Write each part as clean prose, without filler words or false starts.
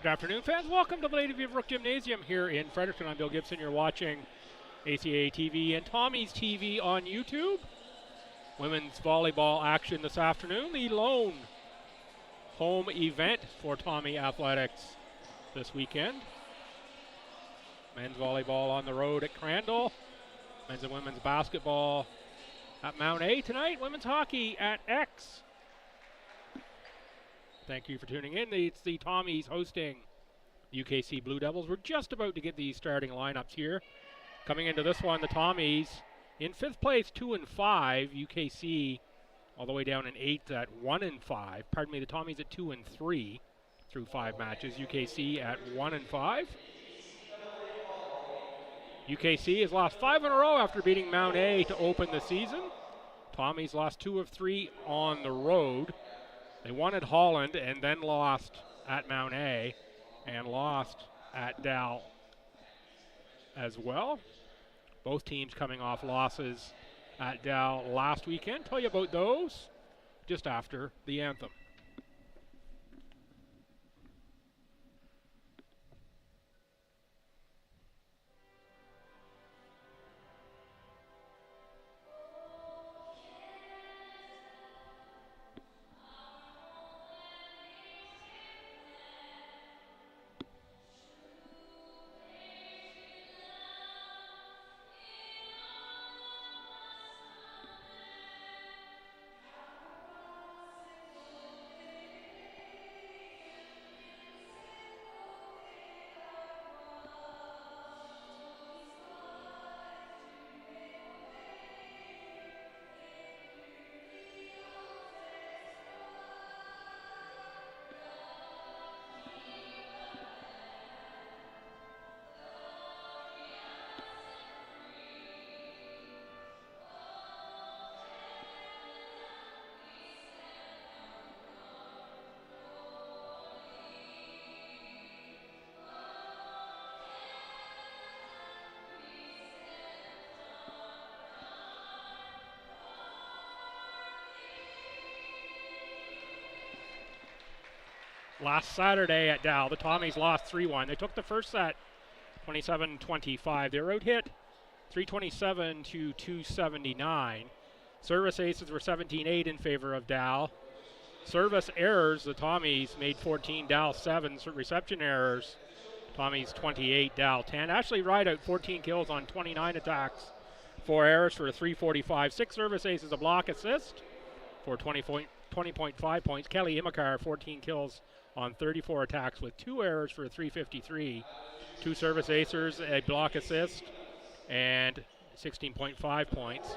Good afternoon, fans. Welcome to the Lady Beaverbrook Gymnasium here in Fredericton. I'm Bill Gibson. You're watching ACAA TV and Tommy's TV on YouTube. Women's volleyball action this afternoon. The lone home event for Tommy Athletics this weekend. Men's volleyball on the road at Crandall. Men's and women's basketball at Mount A tonight. Women's hockey at X. Thank you for tuning in. It's the Tommies hosting UKC Blue Devils. We're just about to get these starting lineups here. Coming into this one, the Tommies in 5th place, 2-5. UKC all the way down in 8th at 1-5. Pardon me, the Tommies at 2-3 through 5 matches. UKC at 1-5. UKC has lost 5 in a row after beating Mount A to open the season. Tommies lost 2 of 3 on the road. They won at Holland and then lost at Mount A and lost at Dal as well. Both teams coming off losses at Dal last weekend. Tell you about those just after the anthem. Last Saturday at Dal, the Tommies lost 3-1. They took the first set 27-25. They were out-hit 327 to 279. Service aces were 17-8 in favor of Dal. Service errors, the Tommies made 14, Dal 7. Reception errors, Tommies 28, Dal 10. Ashley Rideout, 14 kills on 29 attacks, 4 errors for a 345. 6 service aces, a block assist for 20.5 points. Kelly Imakar, 14 kills on 34 attacks with 2 errors for a 353. 2 service acers, a block assist, and 16.5 points.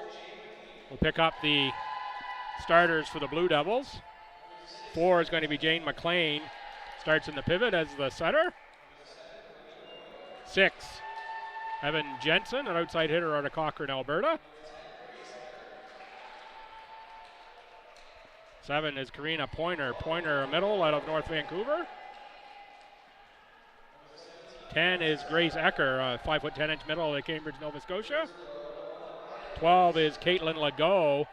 We'll pick up the starters for the Blue Devils. 4 is going to be Jane McLean. Starts in the pivot as the setter. 6, Evan Jensen, an outside hitter out of Cochrane, Alberta. 7 is Karina Pointer. Pointer middle out of North Vancouver. 10 is Grace Ecker, a 5'10" middle out of Cambridge, Nova Scotia. 12 is Caitlin Legault,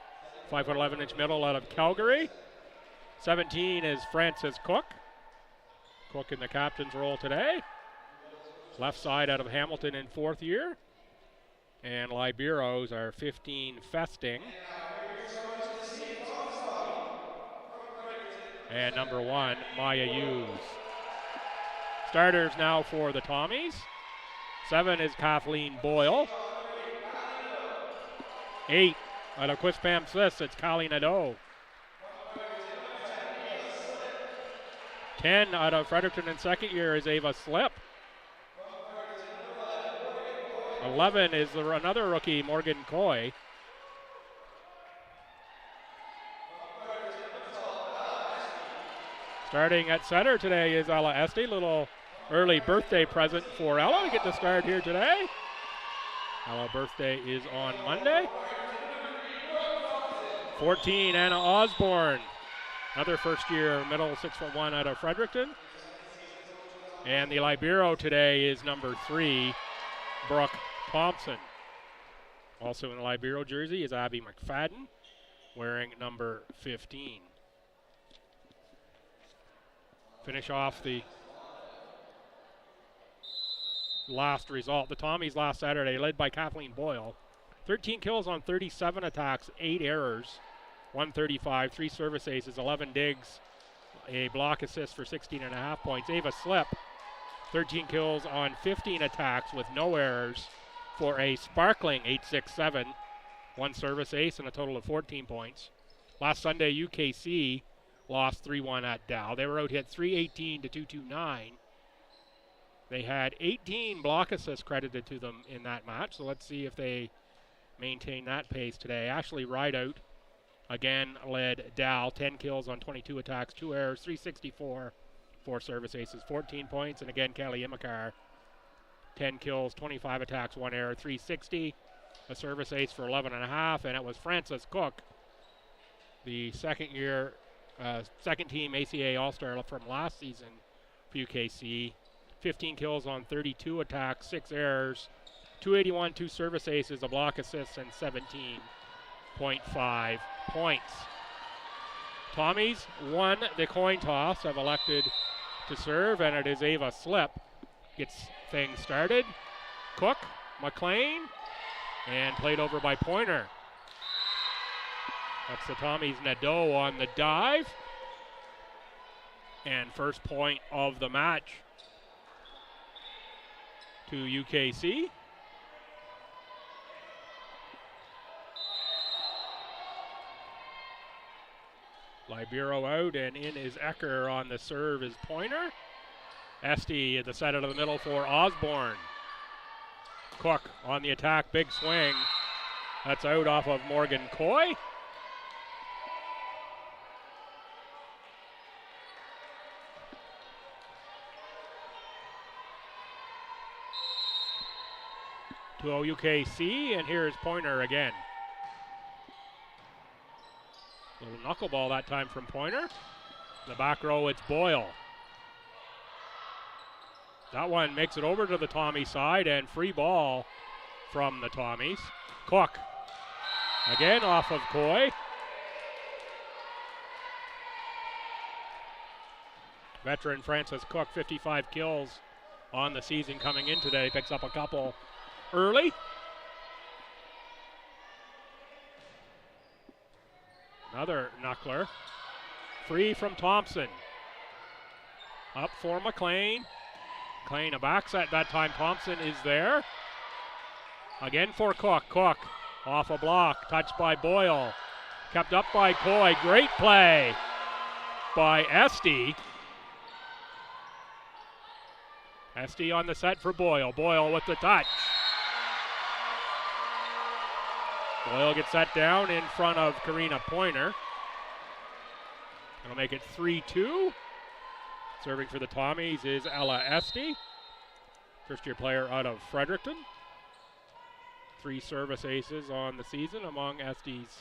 5'11" middle out of Calgary. 17 is Frances Cook. Cook in the captain's role today. Left side out of Hamilton in 4th year. And Liberos are 15 Festing. And number 1, Maya Hughes. Starters now for the Tommies. 7 is Kathleen Boyle. 8 out of Quispam-Sis, it's Callie Nadeau. 10 out of Fredericton in 2nd year is Ava Slip. 11 is another rookie, Morgan Coy. Starting at center today is Ella Este. Little early birthday present for Ella to get to start here today. Ella's birthday is on Monday. 14, Anna Osborne. Another first-year middle, 6'1" out of Fredericton. And the libero today is number 3, Brooke Thompson. Also in the libero jersey is Abby McFadden, wearing number 15. Finish off the last result. The Tommies last Saturday, led by Kathleen Boyle. 13 kills on 37 attacks, 8 errors, 135, 3 service aces, 11 digs, a block assist for 16.5 points. Ava Slip, 13 kills on 15 attacks with no errors for a sparkling 867, 1 service ace and a total of 14 points. Last Sunday, UKC lost 3-1 at Dow. They were out hit 318 to 229. They had 18 block assists credited to them in that match, so let's see if they maintain that pace today. Ashley Rideout again led Dow, 10 kills on 22 attacks, 2 errors, 364, 4 service aces, 14 points. And again, Kelly Imakar, 10 kills, 25 attacks, 1 error, 360, a service ace for 11.5. And it was Frances Cook, the second team ACAA All-Star from last season for UKC. 15 kills on 32 attacks, 6 errors, 281, 2 service aces, a block assist, and 17.5 points. Tommies won the coin toss, have elected to serve, and it is Ava Slip gets things started. Cook, McLean, and played over by Pointer. That's the Tommies Nadeau on the dive. And first point of the match to UKC. Libero out, and in is Ecker on the serve is Pointer. Esty at the set out of the middle for Osborne. Cook on the attack, big swing. That's out off of Morgan Coy. To UKC, and here's Pointer again. Little knuckleball that time from Pointer. The back row, it's Boyle. That one makes it over to the Tommy side, and free ball from the Tommies. Cook again off of Coy. Veteran Frances Cook, 55 kills on the season coming in today. Picks up a couple early. Another knuckler. Free from Thompson. Up for McLean. McLean a back set that time. Thompson is there. Again for Cook. Cook off a block. Touched by Boyle. Kept up by Coy. Great play by Esty. Esty on the set for Boyle. Boyle with the touch. Boyle gets that down in front of Karina Pointer. That'll make it 3-2. Serving for the Tommies is Ella Esty, first-year player out of Fredericton. 3 service aces on the season among Esty's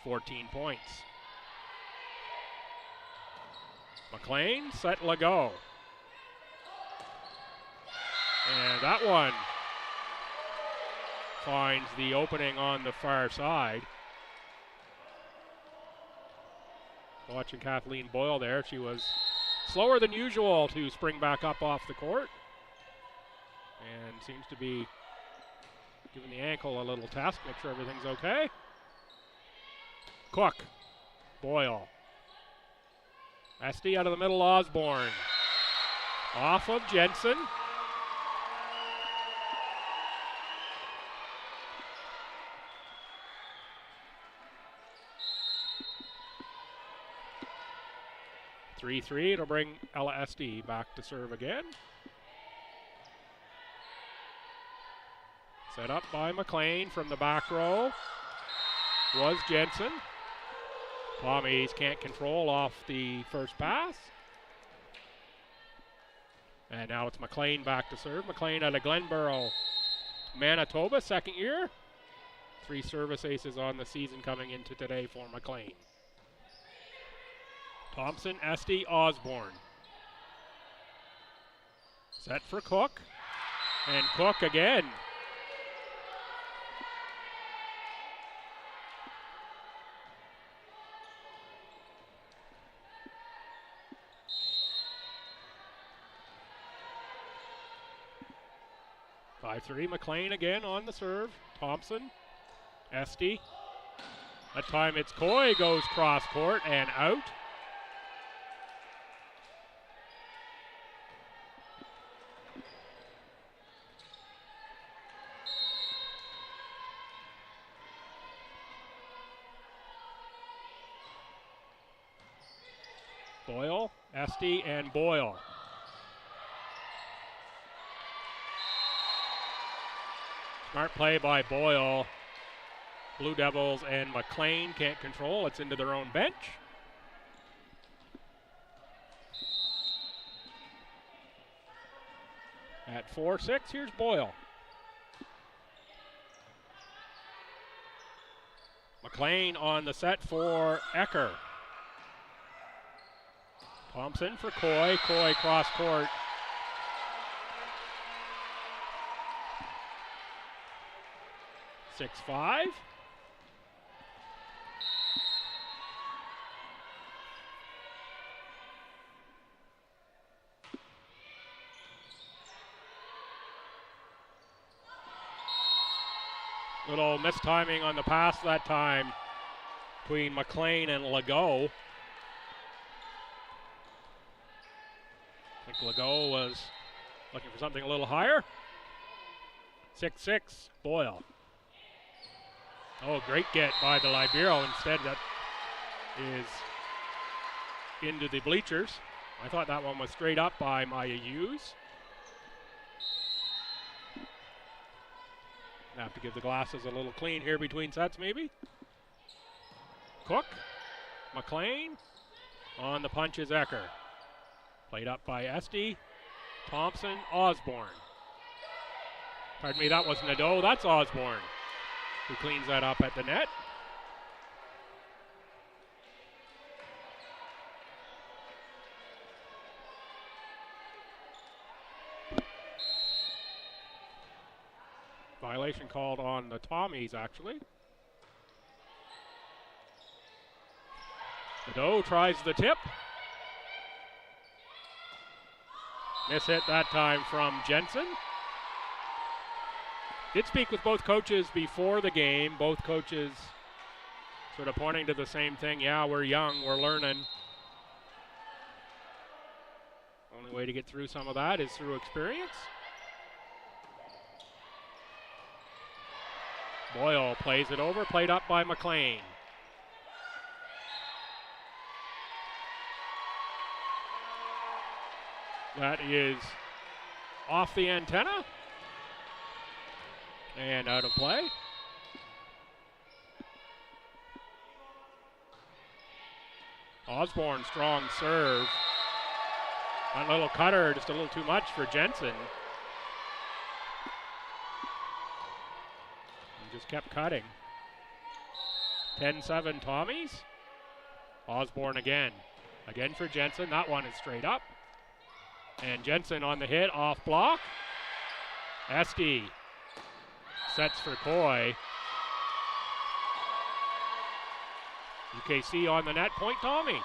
14 points. McLean, set, go. And that one finds the opening on the far side. Watching Kathleen Boyle there, she was slower than usual to spring back up off the court. And seems to be giving the ankle a little test, make sure everything's okay. Cook, Boyle. Esty out of the middle, Osborne. Off of Jensen. It'll bring Ella Esty back to serve again. Set up by McLean from the back row. Was Jensen. Tommies can't control off the first pass. And now it's McLean back to serve. McLean out of Glenborough, Manitoba, second year. 3 service aces on the season coming into today for McLean. Thompson, Esty, Osborne. Set for Cook. And Cook again. 5-3. McLean again on the serve. Thompson. Esty. That time it's Coy goes cross court and out. Boyle, Esty, and Boyle. Smart play by Boyle. Blue Devils and McLean can't control. It's into their own bench. At 4-6, here's Boyle. McLean on the set for Ecker. Thompson for Coy. Coy cross court. Six, 5. Little mistiming on the pass that time between McLean and Legault. I think Legault was looking for something a little higher. 6-6, Boyle. Oh, great get by the Libero. Instead, that is into the bleachers. I thought that one was straight up by Maya Hughes. Have to give the glasses a little clean here between sets, maybe. Cook, McLean, on the punch is Ecker. Played up by Esty, Thompson, Osborne. Pardon me, that was Nadeau, that's Osborne, who cleans that up at the net. Violation called on the Tommies, actually. Nadeau tries the tip. Miss hit that time from Jensen. Did speak with both coaches before the game. Both coaches sort of pointing to the same thing. Yeah, we're young, we're learning. Only way to get through some of that is through experience. Boyle plays it over, played up by McLean. That is off the antenna and out of play. Osborne, strong serve. That little cutter, just a little too much for Jensen. Just kept cutting. 10-7 Tommies. Osborne again. Again for Jensen. That one is straight up. And Jensen on the hit, off block. Esty sets for Coy. UKC on the net, point Tommies.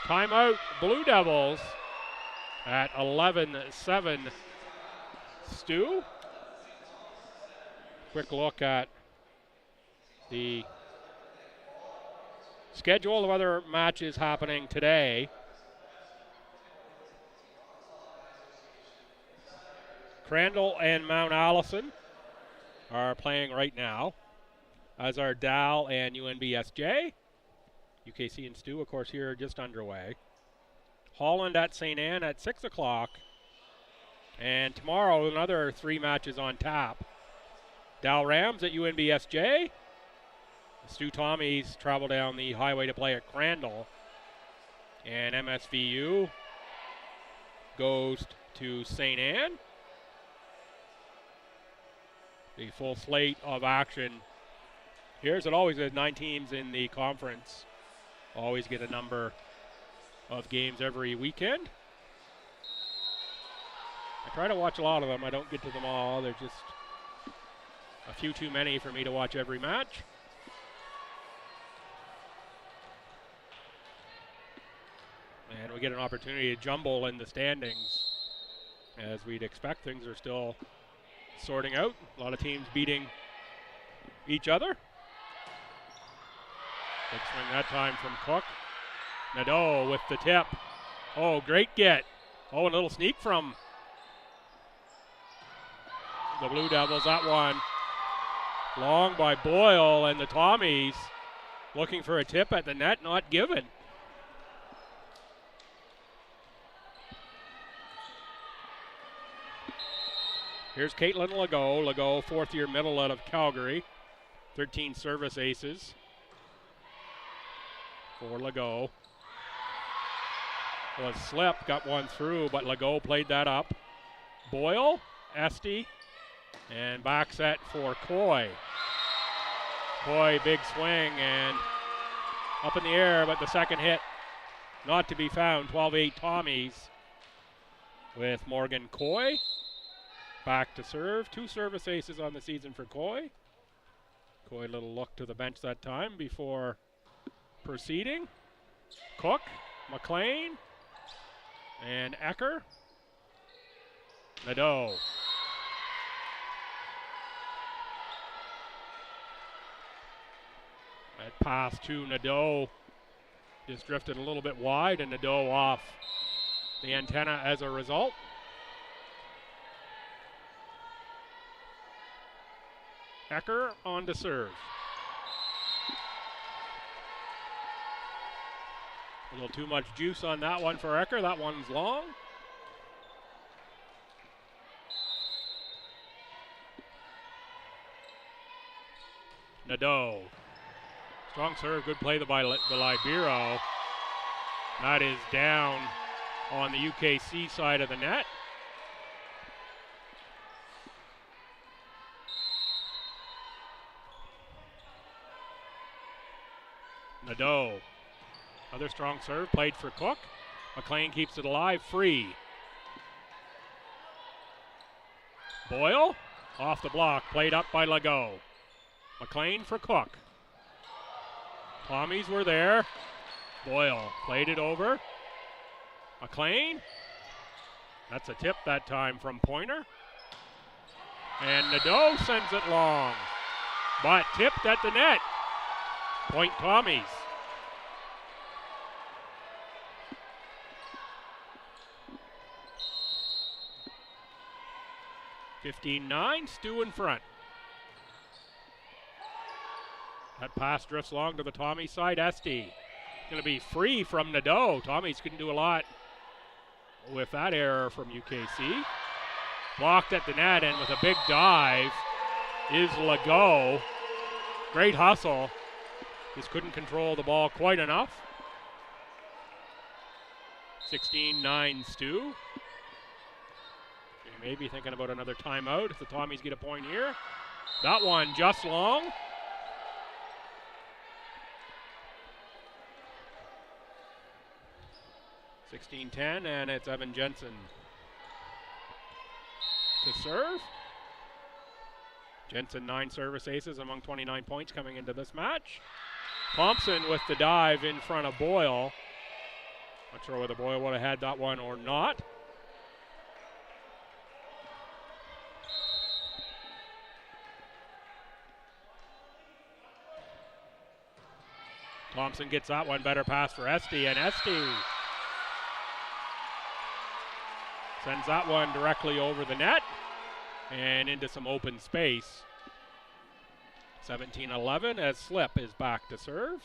Timeout, Blue Devils at 11-7 STU. Quick look at the schedule of other matches happening today. Crandall and Mount Allison are playing right now, as are Dal and UNBSJ. UKC and STU, of course, here are just underway. Holland at St. Anne at 6 o'clock. And tomorrow, another 3 matches on tap. Dal Rams at UNBSJ. The STU Tommies travel down the highway to play at Crandall. And MSVU goes to St. Anne. The full slate of action. Here's it always is 9 teams in the conference. Always get a number of games every weekend. I try to watch a lot of them. I don't get to them all. They're just a few too many for me to watch every match. And we get an opportunity to jumble in the standings As we'd expect, things are still sorting out. A lot of teams beating each other. Big swing that time from Cook. Nadeau with the tip. Oh, great get. Oh, a little sneak from the Blue Devils. That one long by Boyle, and the Tommies looking for a tip at the net, not given. Here's Caitlin Legault. Legault, fourth-year middle out of Calgary. 13 service aces for Legault. Was slip, got one through, but Legault played that up. Boyle, Esty, and back set for Coy. Coy, big swing, and up in the air, but the second hit not to be found. 12-8 Tommies with Morgan Coy. Back to serve. 2 service aces on the season for Coy. Coy, a little look to the bench that time before proceeding. Cook, McLean, and Ecker. Nadeau. That pass to Nadeau just drifted a little bit wide, and Nadeau off the antenna as a result. Ecker on to serve. A little too much juice on that one for Ecker. That one's long. Nadeau. Strong serve, good play by the Libero. That is down on the UKC side of the net. Nadeau. Another strong serve, played for Cook. McLean keeps it alive, free. Boyle, off the block, played up by Legault. McLean for Cook. Tommies were there. Boyle played it over. McLean. That's a tip that time from Pointer. And Nadeau sends it long, but tipped at the net. Point Tommies. (15-9), Stu in front. That pass drifts long to the Tommy side. Esty going to be free from Nadeau. Tommies couldn't do a lot with that error from UKC. Blocked at the net, and with a big dive is Legault. Great hustle. Just couldn't control the ball quite enough. 16-9 Stu. You may be thinking about another timeout if the Tommies get a point here. That one just long. (16-10), and it's Evan Jensen to serve. Jensen 9 service aces among 29 points coming into this match. Thompson with the dive in front of Boyle. Not sure whether Boyle would have had that one or not. Thompson gets that one, better pass for Esty, and Esty sends that one directly over the net and into some open space. 17-11 as Slip is back to serve.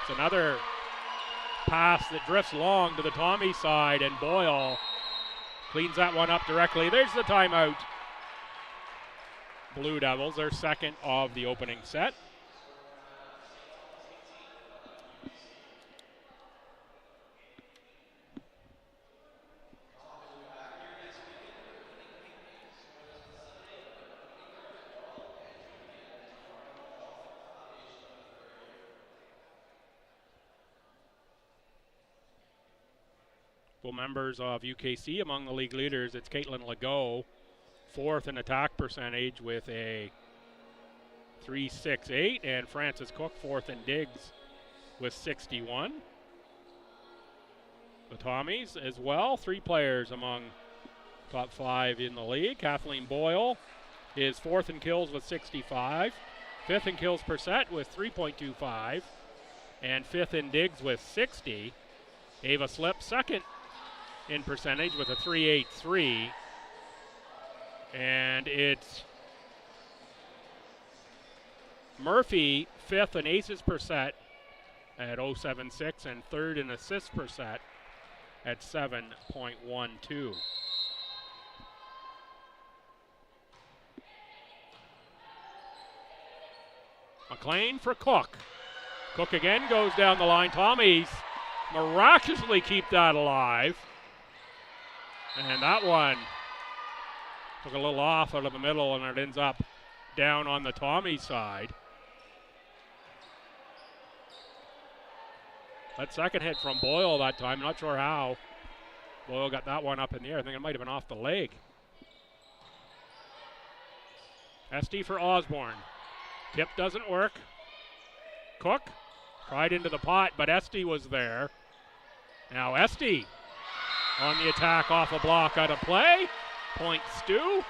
It's another pass that drifts long to the Tommy side, and Boyle cleans that one up directly. There's the timeout. Blue Devils, their second of the opening set. Members of UKC among the league leaders, it's Caitlin Legault fourth in attack percentage with a 3.68, and Francis Cook fourth in digs with 61. The Tommies as well, 3 players among top 5 in the league. Kathleen Boyle is fourth in kills with 65, fifth in kills per set with 3.25, and fifth in digs with 60. Ava Slip second in percentage with a 3.83, and it's Murphy fifth in aces per set at 0.76 and third in assists per set at 7.12. McLean for Cook. Cook again goes down the line. Tommies miraculously keep that alive. And that one took a little off out of the middle, and it ends up down on the Tommy side. That second hit from Boyle that time, not sure how. Boyle got that one up in the air. I think it might have been off the leg. SD for Osborne. Tip doesn't work. Cook tried into the pot, but Esty was there. Now Esty on the attack off a block out of play. Point Stu.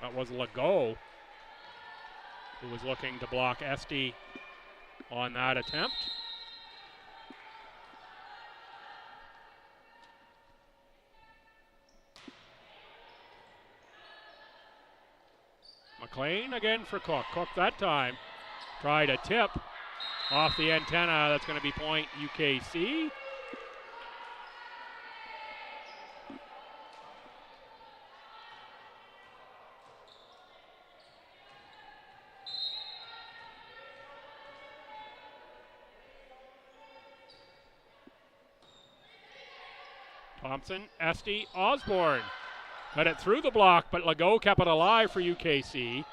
That was Legault who was looking to block Esty on that attempt. McLean again for Cook. Cook that time tried a tip off the antenna. That's going to be point UKC. Thompson, Esty, Osborne. Got it through the block, but Legault kept it alive for UKC.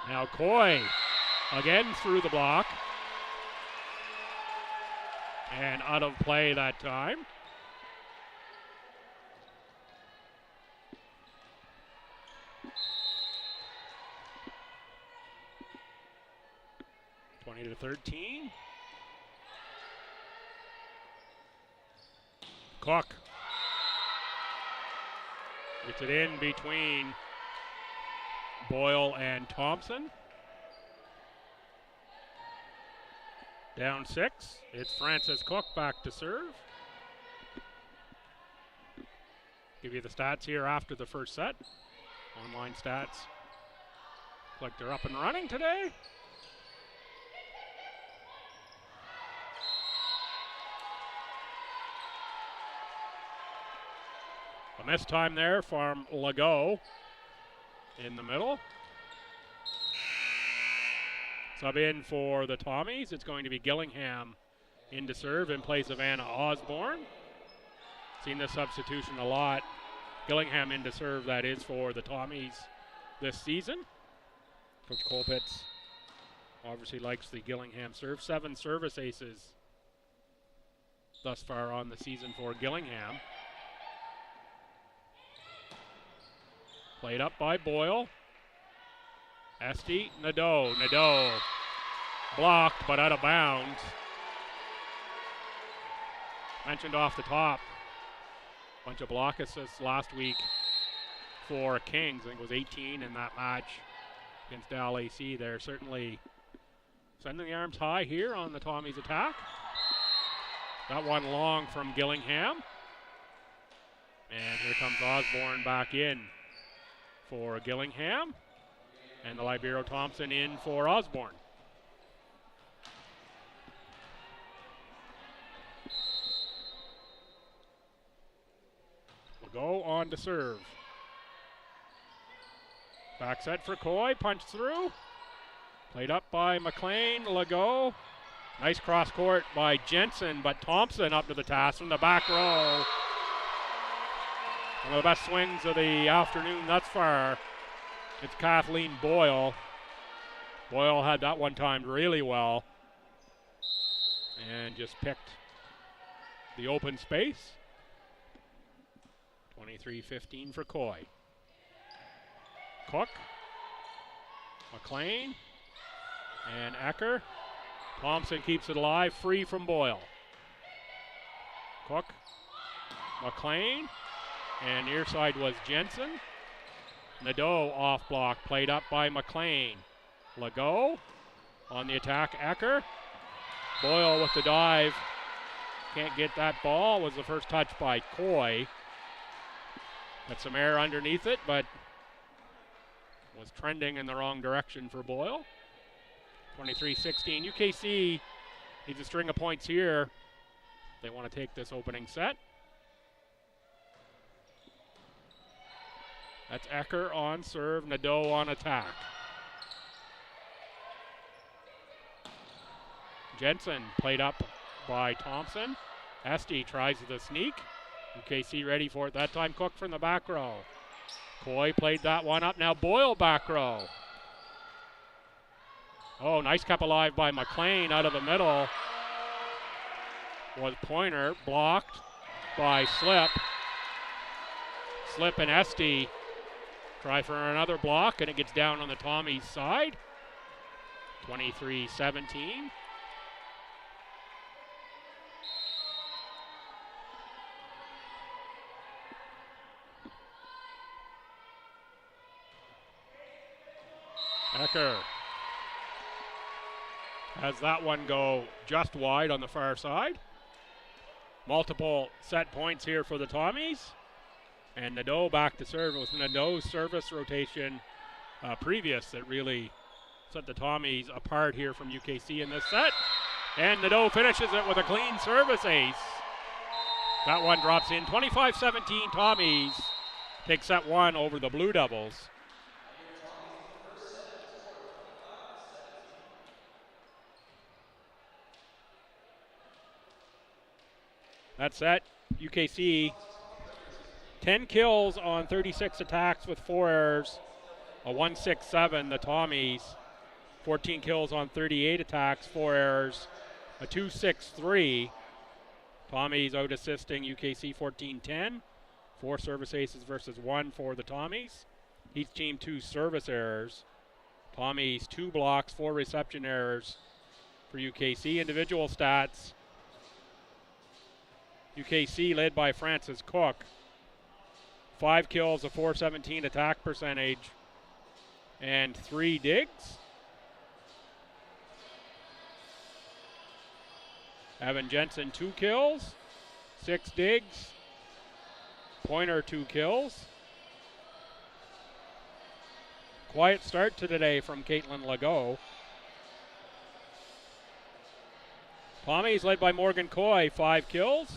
Now Coy again through the block. And out of play that time. (20-13). Cook gets it in between Boyle and Thompson. Down 6. It's Francis Cook back to serve. Give you the stats here after the first set. Online stats. Looks like they're up and running today. A missed time there from Legault in the middle. Sub in for the Tommies. It's going to be Gillingham in to serve in place of Anna Osborne. Seen this substitution a lot. Gillingham in to serve, that is, for the Tommies this season. Coach Colpitz obviously likes the Gillingham serve. 7 service aces thus far on the season for Gillingham. Played up by Boyle. Esty, Nadeau. Nadeau blocked, but out of bounds. Mentioned off the top. Bunch of block assists last week for Kings. I think it was 18 in that match against Dal AC. They're certainly sending the arms high here on the Tommies attack. That one long from Gillingham. And here comes Osborne back in for Gillingham, and the Libero Thompson in for Osborne. We'll go on to serve. Back set for Coy, punch through. Played up by McLean, Legault. Nice cross court by Jensen, but Thompson up to the task from the back row. One of the best swings of the afternoon thus far. It's Kathleen Boyle. Boyle had that one timed really well and just picked the open space. 23-15 for Coy. Cook, McLean, and Ecker. Thompson keeps it alive, free from Boyle. Cook, McLean, and near side was Jensen. Nadeau off block, played up by McLean. Legault on the attack, Ecker. Boyle with the dive, can't get that ball, was the first touch by Coy. Got some air underneath it, but was trending in the wrong direction for Boyle. 23-16. UKC needs a string of points here. They want to take this opening set. That's Ecker on serve, Nadeau on attack. Jensen played up by Thompson. Esty tries the sneak. UKC ready for it that time. Cook from the back row. Coy played that one up. Now Boyle back row. Oh, nice kept alive by McLean out of the middle. Was Pointer blocked by Slip. Slip and Esty try for another block, and it gets down on the Tommies side. 23-17. Ecker has that one go just wide on the far side. Multiple set points here for the Tommies. And Nadeau back to serve. It was Nadeau's service rotation previous that really set the Tommies apart here from UKC in this set. And Nadeau finishes it with a clean service ace. That one drops in. 25-17 Tommies take set one over the Blue Devils. That set, UKC 10 kills on 36 attacks with 4 errors, a 1-6-7. The Tommies 14 kills on 38 attacks, 4 errors, a 2-6-3. Tommies out assisting UKC 14-10. 4 service aces versus 1 for the Tommies. Each team 2 service errors. Tommies 2 blocks, 4 reception errors for UKC. Individual stats. UKC led by Francis Cook. 5 kills, a .417 attack percentage, and 3 digs. Evan Jensen 2 kills, 6 digs. Pointer 2 kills. Quiet start to today from Caitlin Legault. Tommies led by Morgan Coy, 5 kills,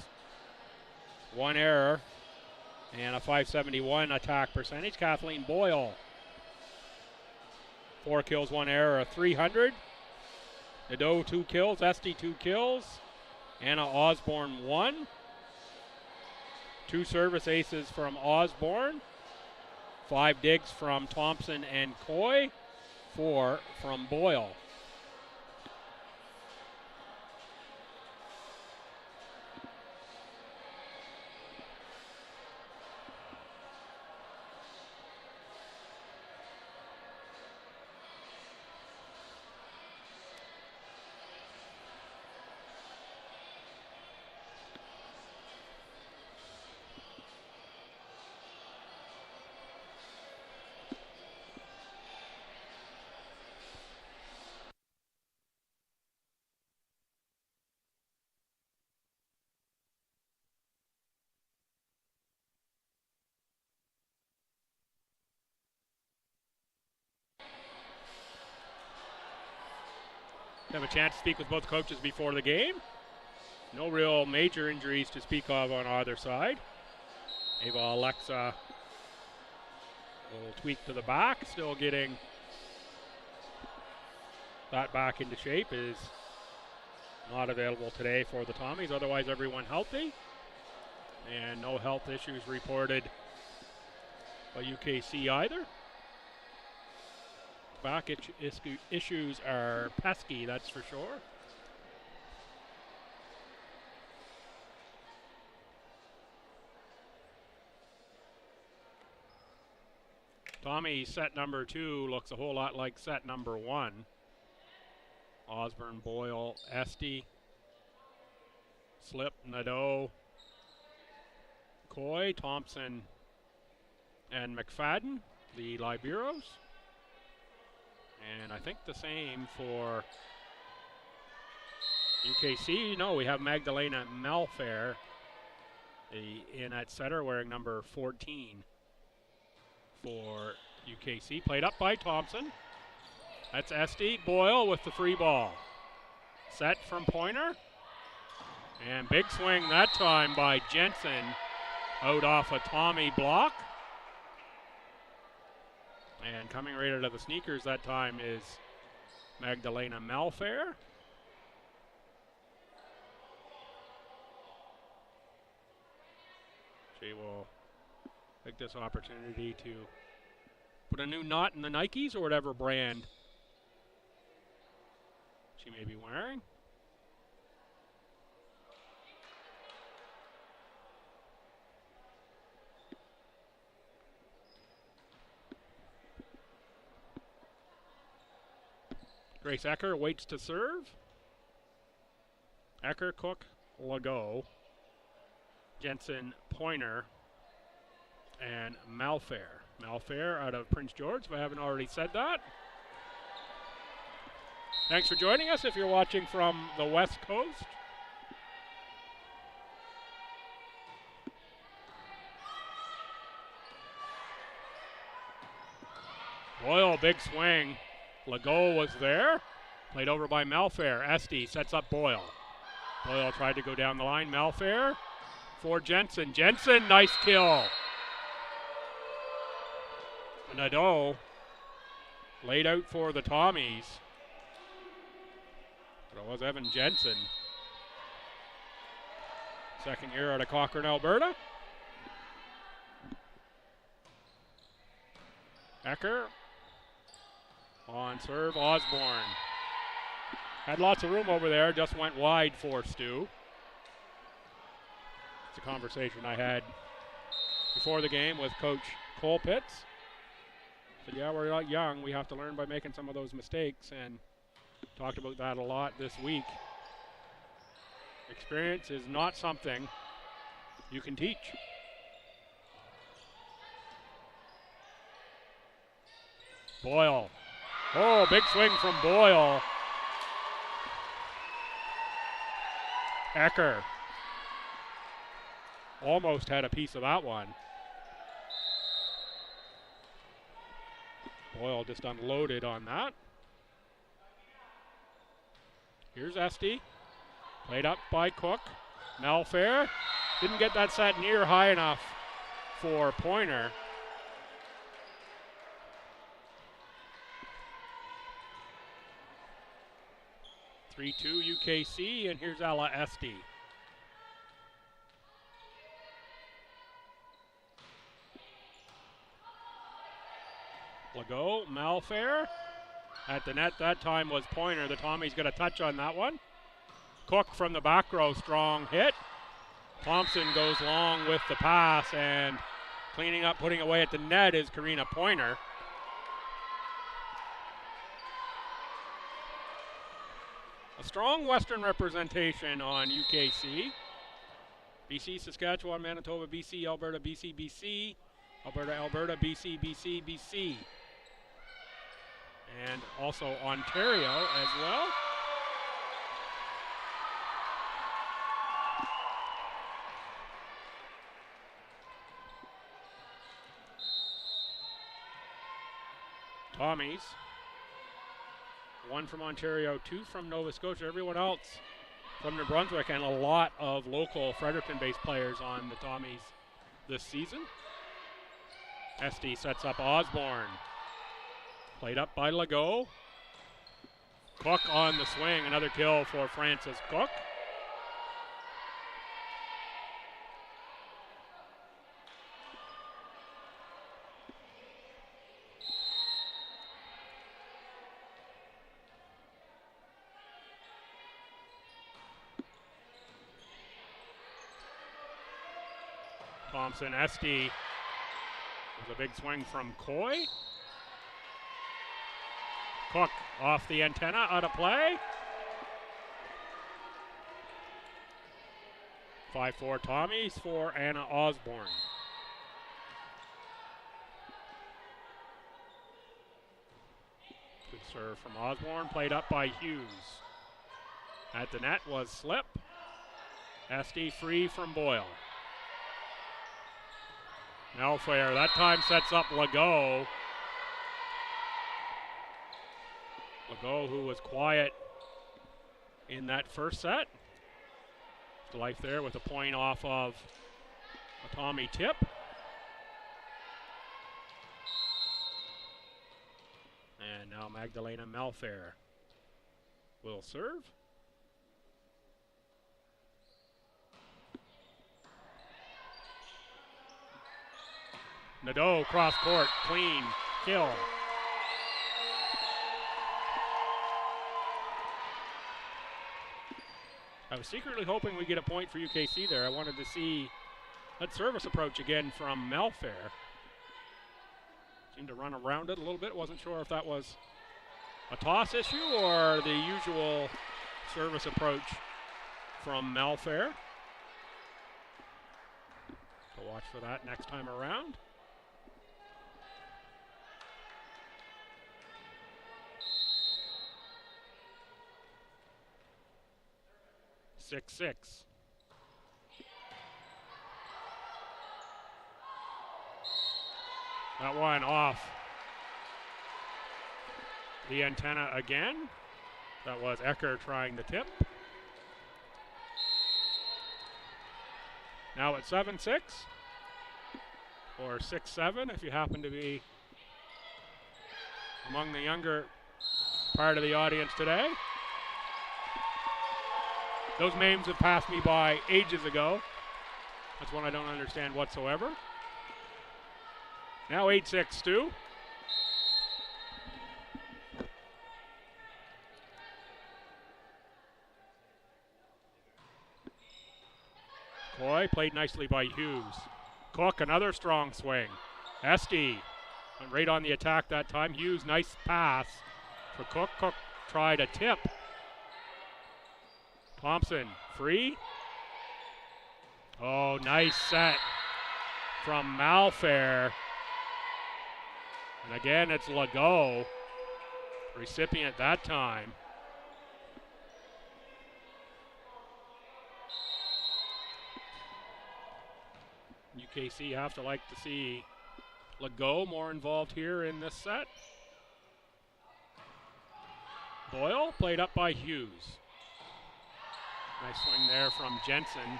1 error, and a .571 attack percentage. Kathleen Boyle, 4 kills, 1 error, a .300. Nadeau 2 kills, Esty 2 kills, Anna Osborne 1. 2 service aces from Osborne, 5 digs from Thompson and Coy, 4 from Boyle. Have a chance to speak with both coaches before the game. No real major injuries to speak of on either side. Ava Alexa, a little tweak to the back, still getting that back into shape, is not available today for the Tommies. Otherwise, everyone healthy, and no health issues reported by UKC either. Back issues are pesky, that's for sure. Tommy set number 2 looks a whole lot like set number 1. Osborne, Boyle, Esty, Slip, Nadeau, Coy, Thompson, and McFadden, the Liberos. And I think the same for UKC. No, we have Magdalena Malfair in at setter wearing number 14 for UKC. Played up by Thompson. That's Esty. Boyle with the free ball. Set from Pointer. And big swing that time by Jensen out off a Tommy block. And coming right out of the sneakers that time is Magdalena Malfair. She will take this opportunity to put a new knot in the Nikes or whatever brand she may be wearing. Grace Ecker waits to serve. Ecker, Cook, Legault, Jensen, Pointer, and Malfair. Malfair out of Prince George, if I haven't already said that. Thanks for joining us if you're watching from the West Coast. Boyle, big swing. Legault was there. Played over by Malfair. Esty sets up Boyle. Boyle tried to go down the line. Malfair for Jensen. Jensen, nice kill. Nadeau laid out for the Tommies. But it was Evan Jensen. Second year out of Cochrane, Alberta. Ecker on serve, Osborne. Had lots of room over there, just went wide for STU. It's a conversation I had before the game with Coach Cole Pitts. Said, yeah, we're not young. We have to learn by making some of those mistakes, and talked about that a lot this week. Experience is not something you can teach. Boyle. Oh, big swing from Boyle. Ecker almost had a piece of that one. Boyle just unloaded on that. Here's Esty. Played up by Cook. Malfair didn't get that set near high enough for Pointer. (3-2) UKC, and here's Ella Esty. Legault, Malfair. At the net that time was Pointer. The Tommies got a touch on that one. Cook from the back row, strong hit. Thompson goes long with the pass, and cleaning up, putting away at the net is Karina Pointer. A strong Western representation on UKC. BC, Saskatchewan, Manitoba, BC, Alberta, BC, BC, Alberta, Alberta, BC, BC, BC. And also Ontario as well. Tommies. 1 from Ontario, 2 from Nova Scotia. Everyone else from New Brunswick, and a lot of local Fredericton-based players on the Tommies this season. Esty sets up Osborne. Played up by Legault. Cook on the swing. Another kill for Francis Cook. Thompson, Esty There's a big swing from Coy. Cook off the antenna, out of play. 5-4 Tommies for Anna Osborne. Good serve from Osborne, played up by Hughes. At the net was Slip. SD free from Boyle. Melfair, that time sets up Legault. Legault, who was quiet in that first set. Life there with a point off of a Tommy tip. And now Magdalena Melfair will serve. Nadeau cross court, clean kill. I was secretly hoping we'd get a point for UKC there. I wanted to see that service approach again from Melfair. Seemed to run around it a little bit. Wasn't sure if that was a toss issue or the usual service approach from Melfair. So watch for that next time around. Six. That one off the antenna again. That was Ecker trying the tip. Now at 7-6 or 6-7 if you happen to be among the younger part of the audience today. Those names have passed me by ages ago. That's one I don't understand whatsoever. Now 8-6 Stu. Coy played nicely by Hughes. Cook, another strong swing. Esty went right on the attack that time. Hughes, nice pass for Cook. Cook tried a tip. Thompson, free. Oh, nice set from Melfair. And again, it's Legault, recipient that time. UKC have to like to see Legault more involved here in this set. Boyle played up by Hughes. Nice swing there from Jensen,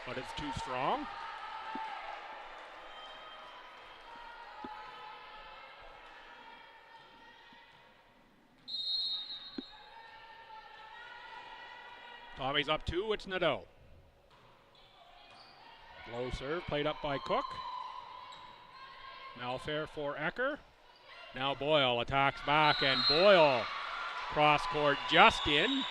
but it's too strong. Tommy's up 2, it's Nadeau. Low serve, played up by Cook. Melfair for Ecker. Now Boyle attacks back, and Boyle cross court just in.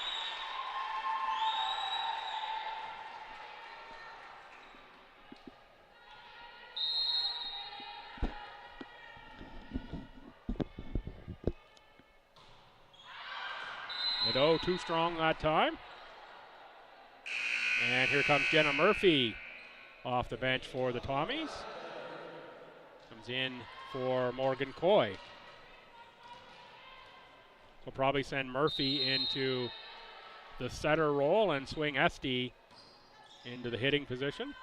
Nadeau too strong that time. And here comes Jenna Murphy off the bench for the Tommies. Comes in for Morgan Coy. We'll probably send Murphy into the setter role and swing Esty into the hitting position.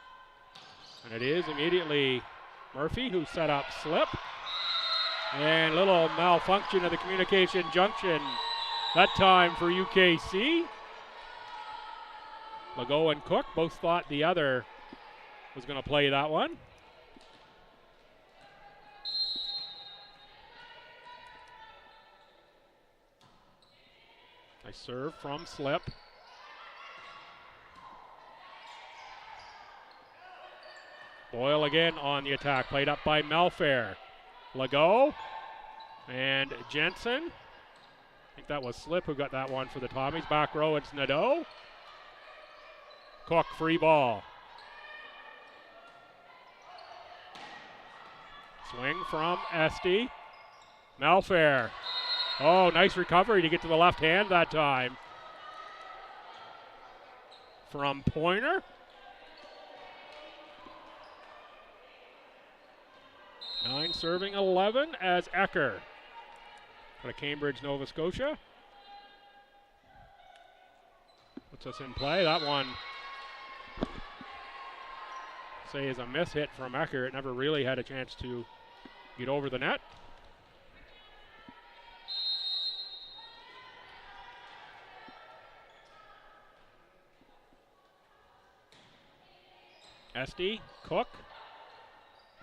And it is immediately Murphy who set up Slip. And little malfunction of the communication junction that time for UKC. Legault and Cook both thought the other was going to play that one. Nice serve from Slip. Boyle again on the attack, played up by Melfair. Legault and Jensen. I think that was Slip who got that one for the Tommies. Back row, it's Nadeau. Cook, free ball. Swing from Esty. Malfair. Oh, nice recovery to get to the left hand that time. From Pointer. 9 serving 11 as Ecker out of Cambridge, Nova Scotia. Puts us in play. That one, say, is a miss hit from Ecker. It never really had a chance to get over the net. Esty, Cook.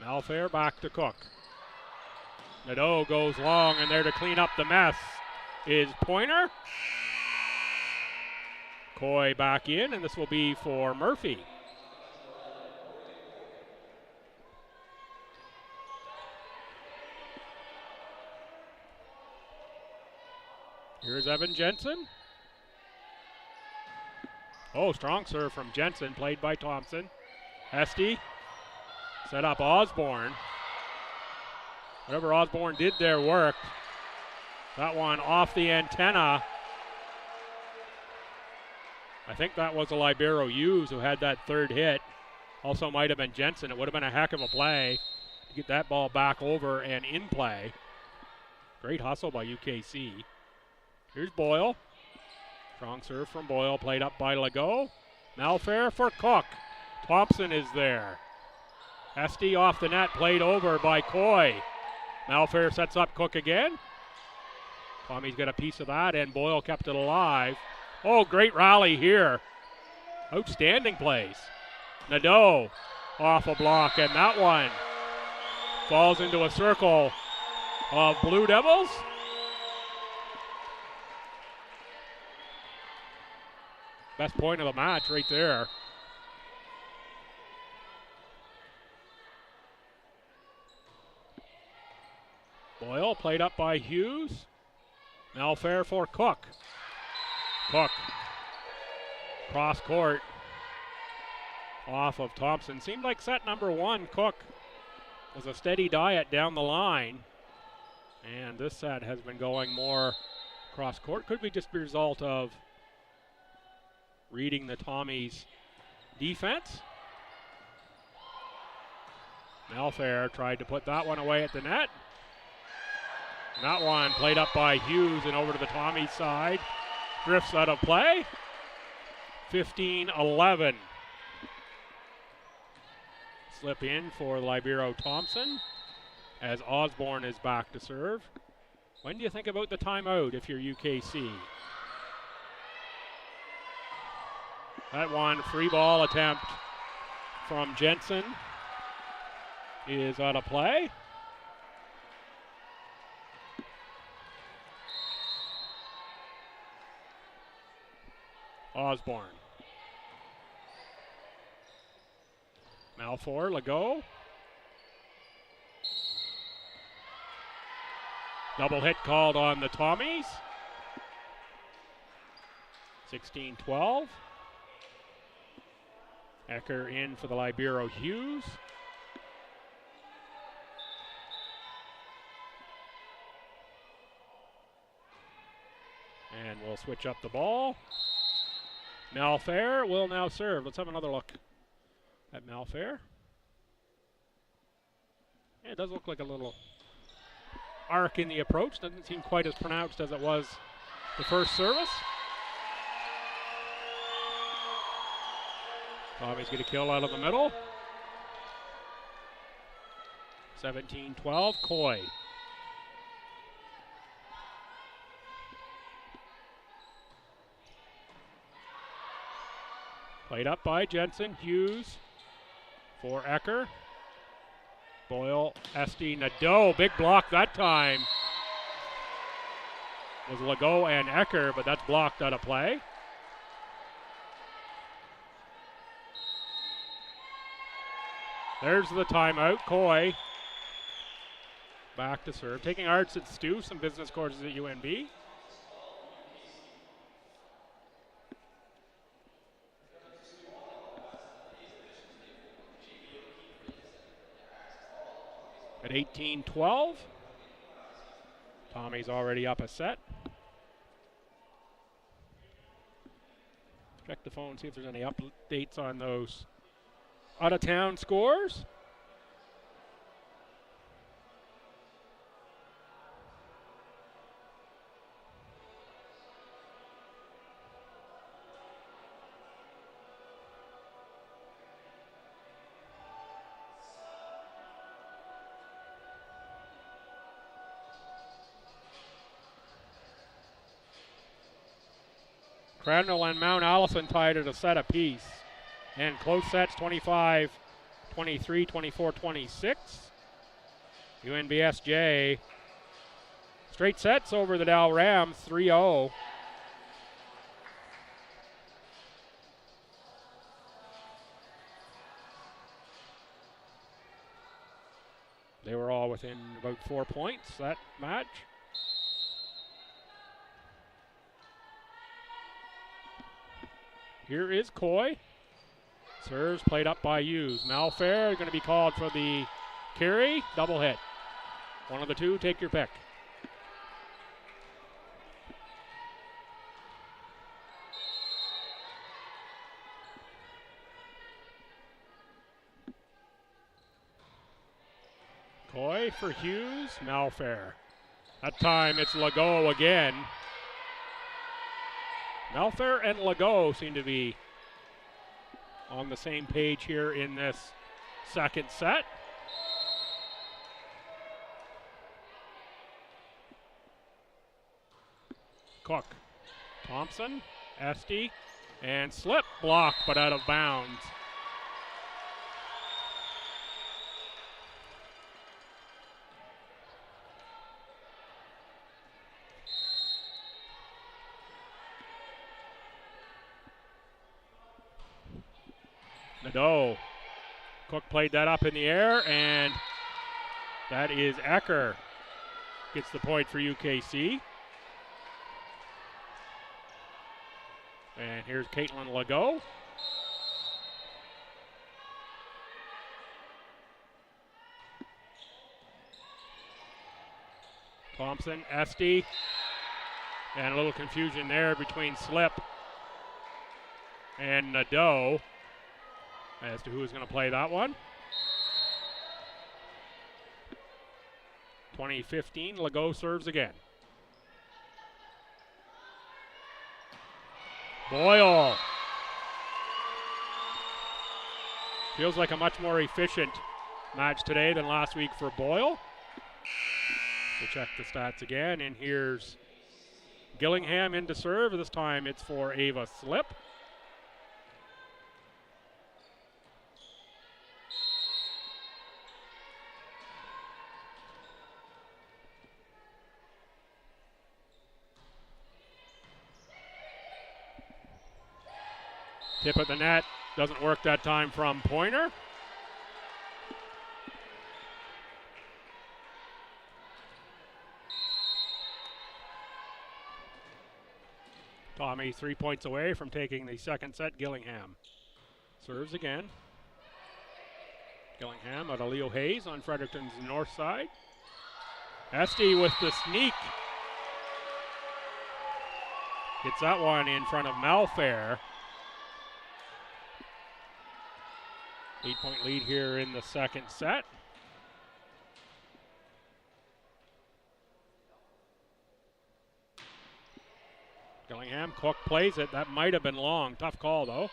Malfair back to Cook. Nadeau goes long, and there to clean up the mess is Pointer. Coy back in, and this will be for Murphy. Here's Evan Jensen. Oh, strong serve from Jensen, played by Thompson. Esty set up Osborne. Whatever Osborne did there worked. That one off the antenna. I think that was a Libero Hughes who had that third hit. Also might have been Jensen. It would have been a heck of a play to get that ball back over and in play. Great hustle by UKC. Here's Boyle. Strong serve from Boyle, played up by Legault. Malfair for Cook. Thompson is there. Esty off the net, played over by Coy. Malfair sets up Cook again. Tommy's got a piece of that, and Boyle kept it alive. Oh, great rally here. Outstanding plays. Nadeau off a block, and that one falls into a circle of Blue Devils. Best point of the match right there. Boyle played up by Hughes. Malfair for Cook. Cook. Cross court. Off of Thompson. Seemed like set number one, Cook, was a steady diet down the line. And this set has been going more cross court. Could be just a result of reading the Tommies' defense. Malfair tried to put that one away at the net. And that one played up by Hughes and over to the Tommies side. Drifts out of play. 15-11. Slip in for Libero Thompson as Osborne is back to serve. When do you think about the timeout if you're UKC? That one free ball attempt from Jensen is out of play. Osborne. Malfour, Legault. Double hit called on the Tommies. 16-12. Ecker in for the Libero Hughes. And we'll switch up the ball. Malfair will now serve. Let's have another look at Malfair. Yeah, it does look like a little arc in the approach. Doesn't seem quite as pronounced as it was the first service. Tommy's going to kill out of the middle. 17-12, Coy. Played up by Jensen. Hughes for Ecker. Boyle, Esty, Nadeau. Big block that time. Was Legault and Ecker, but that's blocked out of play. There's the timeout. Coy back to serve. Taking arts at STU, some business courses at UNB. at 18-12. Tommy's already up a set. Check the phone, see if there's any updates on those out-of-town scores. Crandall and Mount Allison tied at a set apiece. And close sets 25-23, 24-26. UNBSJ straight sets over the Dow Rams 3-0. They were all within about 4 points that match. Here is Coy. Serves played up by Hughes. Malfair going to be called for the carry. Double hit. One of the two, take your pick. Coy for Hughes. Malfair. That time it's Legault again. Malfair and Legault seem to be on the same page here in this second set. Cook, Thompson, Esty, and slip block, but out of bounds. Nadeau. Cook played that up in the air, and that is Ecker. Gets the point for UKC. And here's Caitlin Legault. Thompson, Esty, and a little confusion there between Slip and Nadeau as to who is going to play that one. 2015, Legault serves again. Boyle. Feels like a much more efficient match today than last week for Boyle. We'll check the stats again, and here's Gillingham in to serve. This time it's for Ava Slip. Tip at the net, doesn't work that time from Pointer. Tommy 3 points away from taking the second set. Gillingham serves again. Gillingham out of Leo Hayes on Fredericton's north side. Esty with the sneak. Gets that one in front of Malfair. 8-point lead here in the second set. Gillingham, Cook plays it. That might have been long. Tough call, though.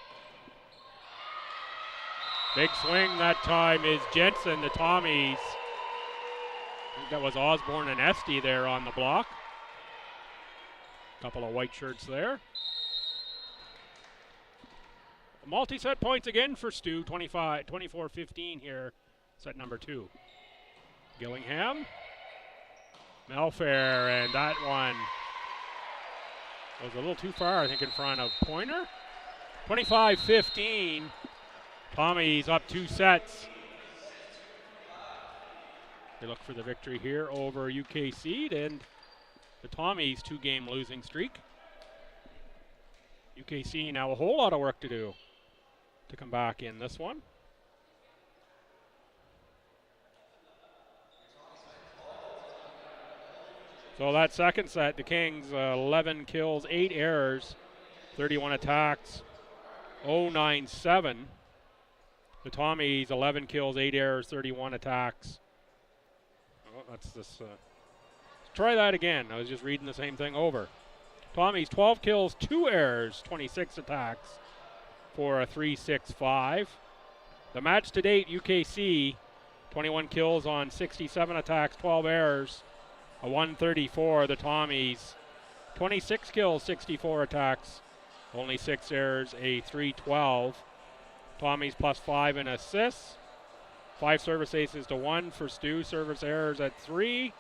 Big swing that time is Jensen, the Tommies. I think that was Osborne and Esty there on the block. Couple of white shirts there. Multi-set points again for Stu, 24-15 here, set number 2. Gillingham, Malfair, and that one was a little too far, I think, in front of Pointer. 25-15, Tommy's up 2 sets. They look for the victory here over UKC and the Tommies' 2-game losing streak. UKC now a whole lot of work to do to come back in this one. So that second set, the Kings 11 kills, 8 errors, 31 attacks, 0.97. The Tommies 11 kills, 8 errors, 31 attacks. Oh, that's this. Let's try that again. I was just reading the same thing over. Tommies 12 kills, 2 errors, 26 attacks for a 3.65. The match to date, UKC 21 kills on 67 attacks, 12 errors, a 134. The Tommies 26 kills, 64 attacks, only 6 errors, a 312. Tommies +5 in assists. 5 service aces to 1 for STU. Service errors at 3.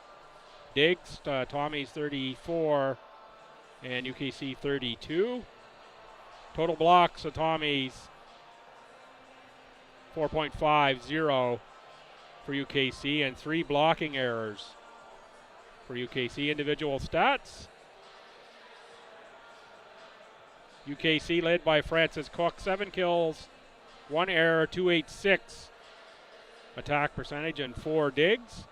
Digs, Tommies 34 and UKC 32. Total blocks, the Tommies 4.50 for UKC and 3 blocking errors for UKC. Individual stats. UKC led by Francis Cook, 7 kills, 1 error, 286 attack percentage, and 4 digs.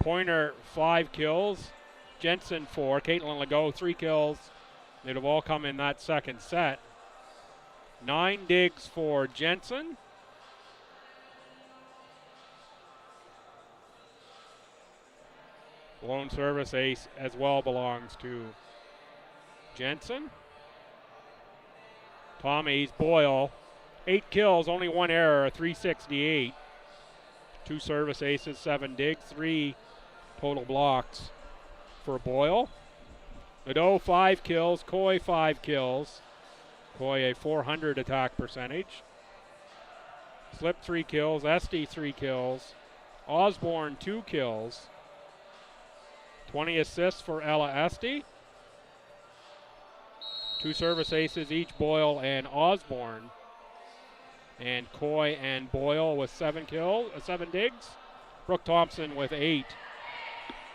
Pointer, 5 kills. Jensen, 4. Caitlin Legault, 3 kills. They'd have all come in that second set. 9 digs for Jensen. Lone service ace as well belongs to Jensen. Tommies, Boyle, 8 kills, only 1 error, 368. 2 service aces, 7 digs, 3 total blocks for Boyle. Nadeau, 5 kills. Coy, 5 kills. Coy, a 400 attack percentage. Slip, 3 kills. Esty, 3 kills. Osborne, 2 kills. 20 assists for Ella Esty. 2 service aces each, Boyle and Osborne. And Coy and Boyle with 7 digs. Brooke Thompson with 8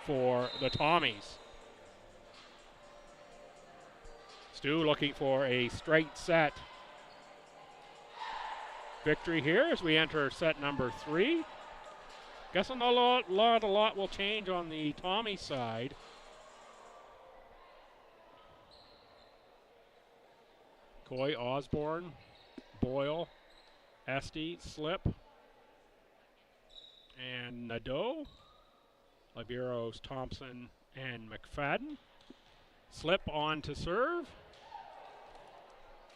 for the Tommies. Stu looking for a straight set victory here as we enter set number 3. Guessing a lot will change on the Tommy side. Coy, Osborne, Boyle, Esty, Slip, and Nadeau. Liberos, Thompson, and McFadden. Slip on to serve.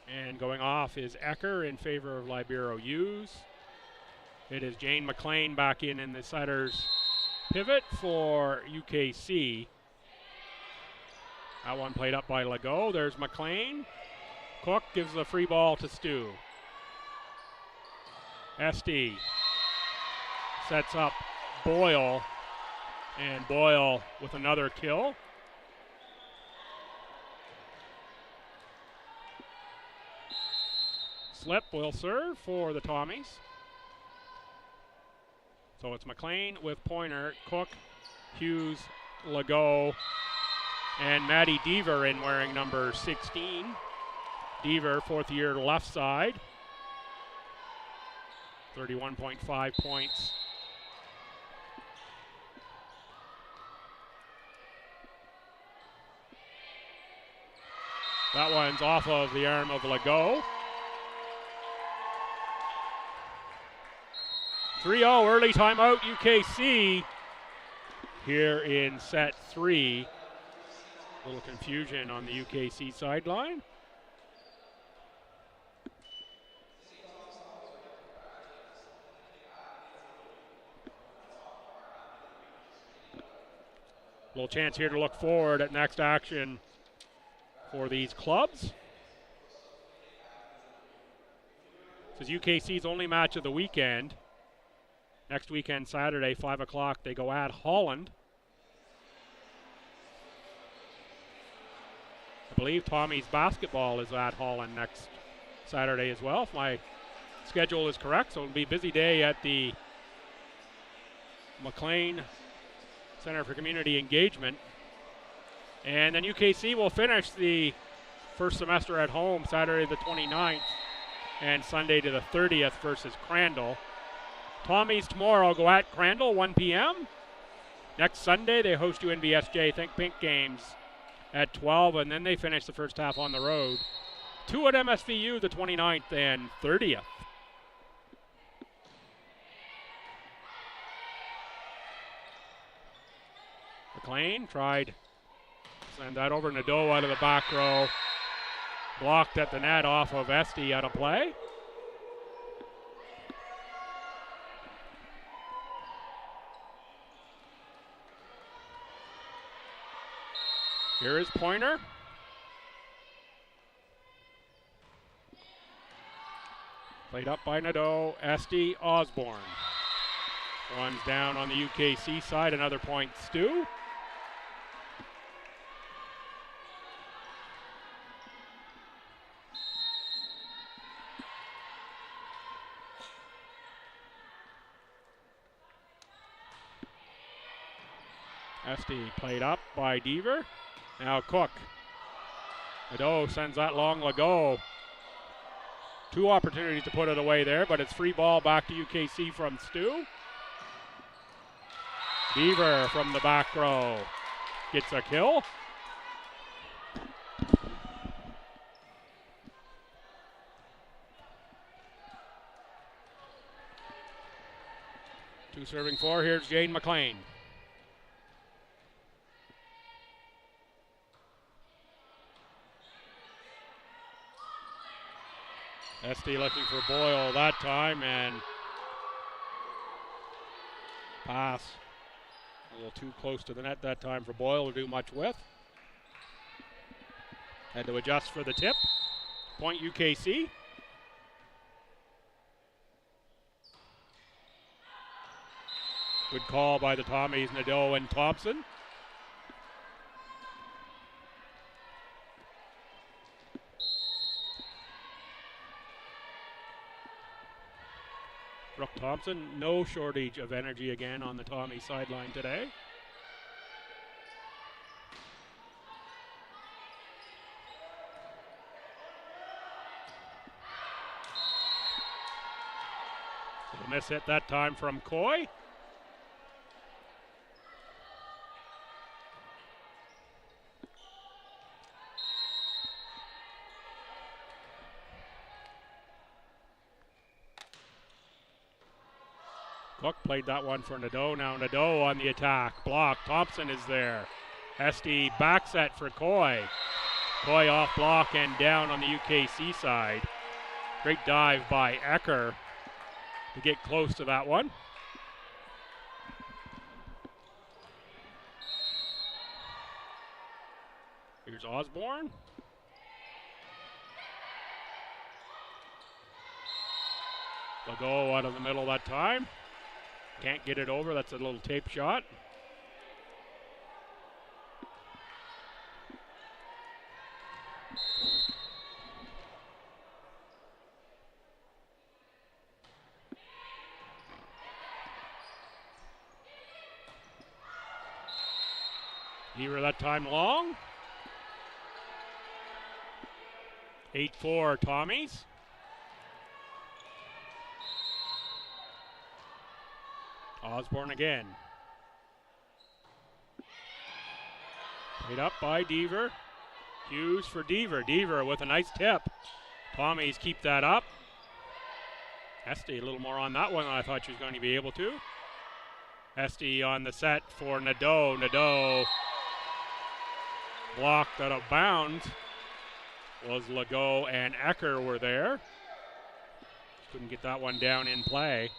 And going off is Ecker in favor of Libero Hughes. It is Jane McLean back in the setter's pivot for UKC. That one played up by Legault. There's McLean. Cook gives the free ball to Stu. Esty sets up Boyle, and Boyle with another kill. Slip will serve for the Tommies. So it's McLean with Pointer, Cook, Hughes, Legault, and Maddie Deaver in wearing number 16. Deaver, 4th year left side. 31.5 points. That one's off of the arm of Legault. 3-0 early timeout UKC here in set 3. A little confusion on the UKC sideline. Little chance here to look forward at next action for these clubs. This is UKC's only match of the weekend. Next weekend, Saturday, 5 o'clock, they go at Holland. I believe Tommy's basketball is at Holland next Saturday as well, if my schedule is correct. So it'll be a busy day at the McLean Center for Community Engagement. And then UKC will finish the first semester at home Saturday the 29th and Sunday to the 30th versus Crandall. Tommies tomorrow go at Crandall, 1 p.m. Next Sunday, they host UNVSJ Think Pink games at 12, and then they finish the first half on the road. 2 at MSVU, the 29th and 30th. McLean tried to send that over. Nadeau out of the back row. Blocked at the net off of Esty out of play. Here is Pointer. Played up by Nadeau. Esty, Osborne. One's down on the UKC side. Another point, STU. Esty played up by Deaver. Now Cook. Nadeau sends that long Legault. 2 opportunities to put it away there, but it's free ball back to UKC from STU. Deaver from the back row gets a kill. Two serving 4. Here's Jane McLean. Esty looking for Boyle that time, and pass a little too close to the net that time for Boyle to do much with. Had to adjust for the tip. Point UKC. Good call by the Tommies, Nadeau and Thompson. Brooke Thompson, no shortage of energy again on the Tommy sideline today. Little miss hit that time from Coy. Cook played that one for Nadeau. Now Nadeau on the attack. Block. Thompson is there. Esty back set for Coy. Coy off block and down on the UKC side. Great dive by Ecker to get close to that one. Here's Osborne. Legault out of the middle that time. Can't get it over. That's a little tape shot. Deaver that time long. 8-4 Tommies. Osborne again. Played up by Deaver. Hughes for Deaver. Deaver with a nice tip. Tommies keep that up. Esty a little more on that one than I thought she was going to be able to. Esty on the set for Nadeau. Nadeau blocked out of bounds. Was Legault and Ecker were there. Couldn't get that one down in play.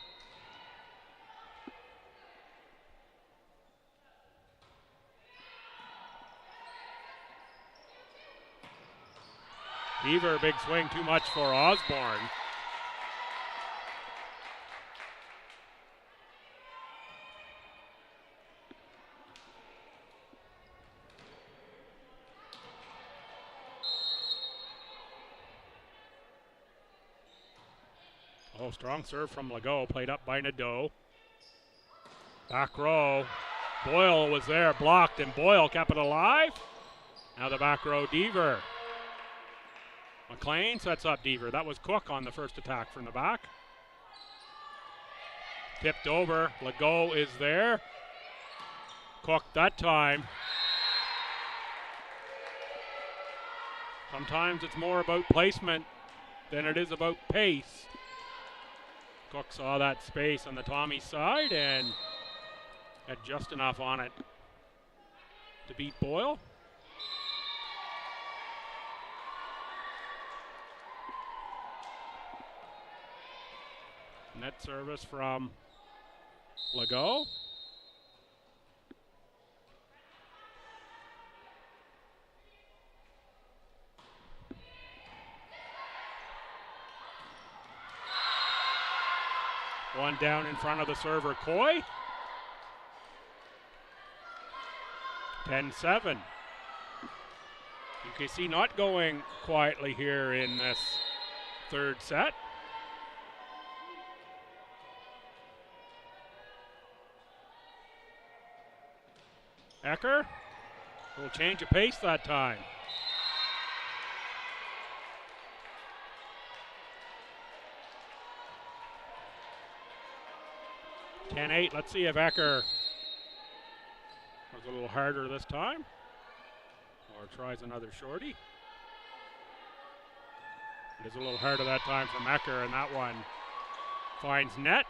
Deaver, big swing, too much for Osborne. Oh, strong serve from Legault, played up by Nadeau. Back row. Boyle was there, blocked, and Boyle kept it alive. Now the back row, Deaver. McLean sets up Deaver. That was Cook on the first attack from the back. Tipped over. Legault is there. Cook that time. Sometimes it's more about placement than it is about pace. Cook saw that space on the Tommy side and had just enough on it to beat Boyle. Net service from Legault. One down in front of the server, Coy. 10-7. UKC not going quietly here in this third set. Ecker will change of pace that time. (10-8). Let's see if Ecker was a little harder this time or tries another shorty. It is a little harder that time from Ecker, and that one finds net.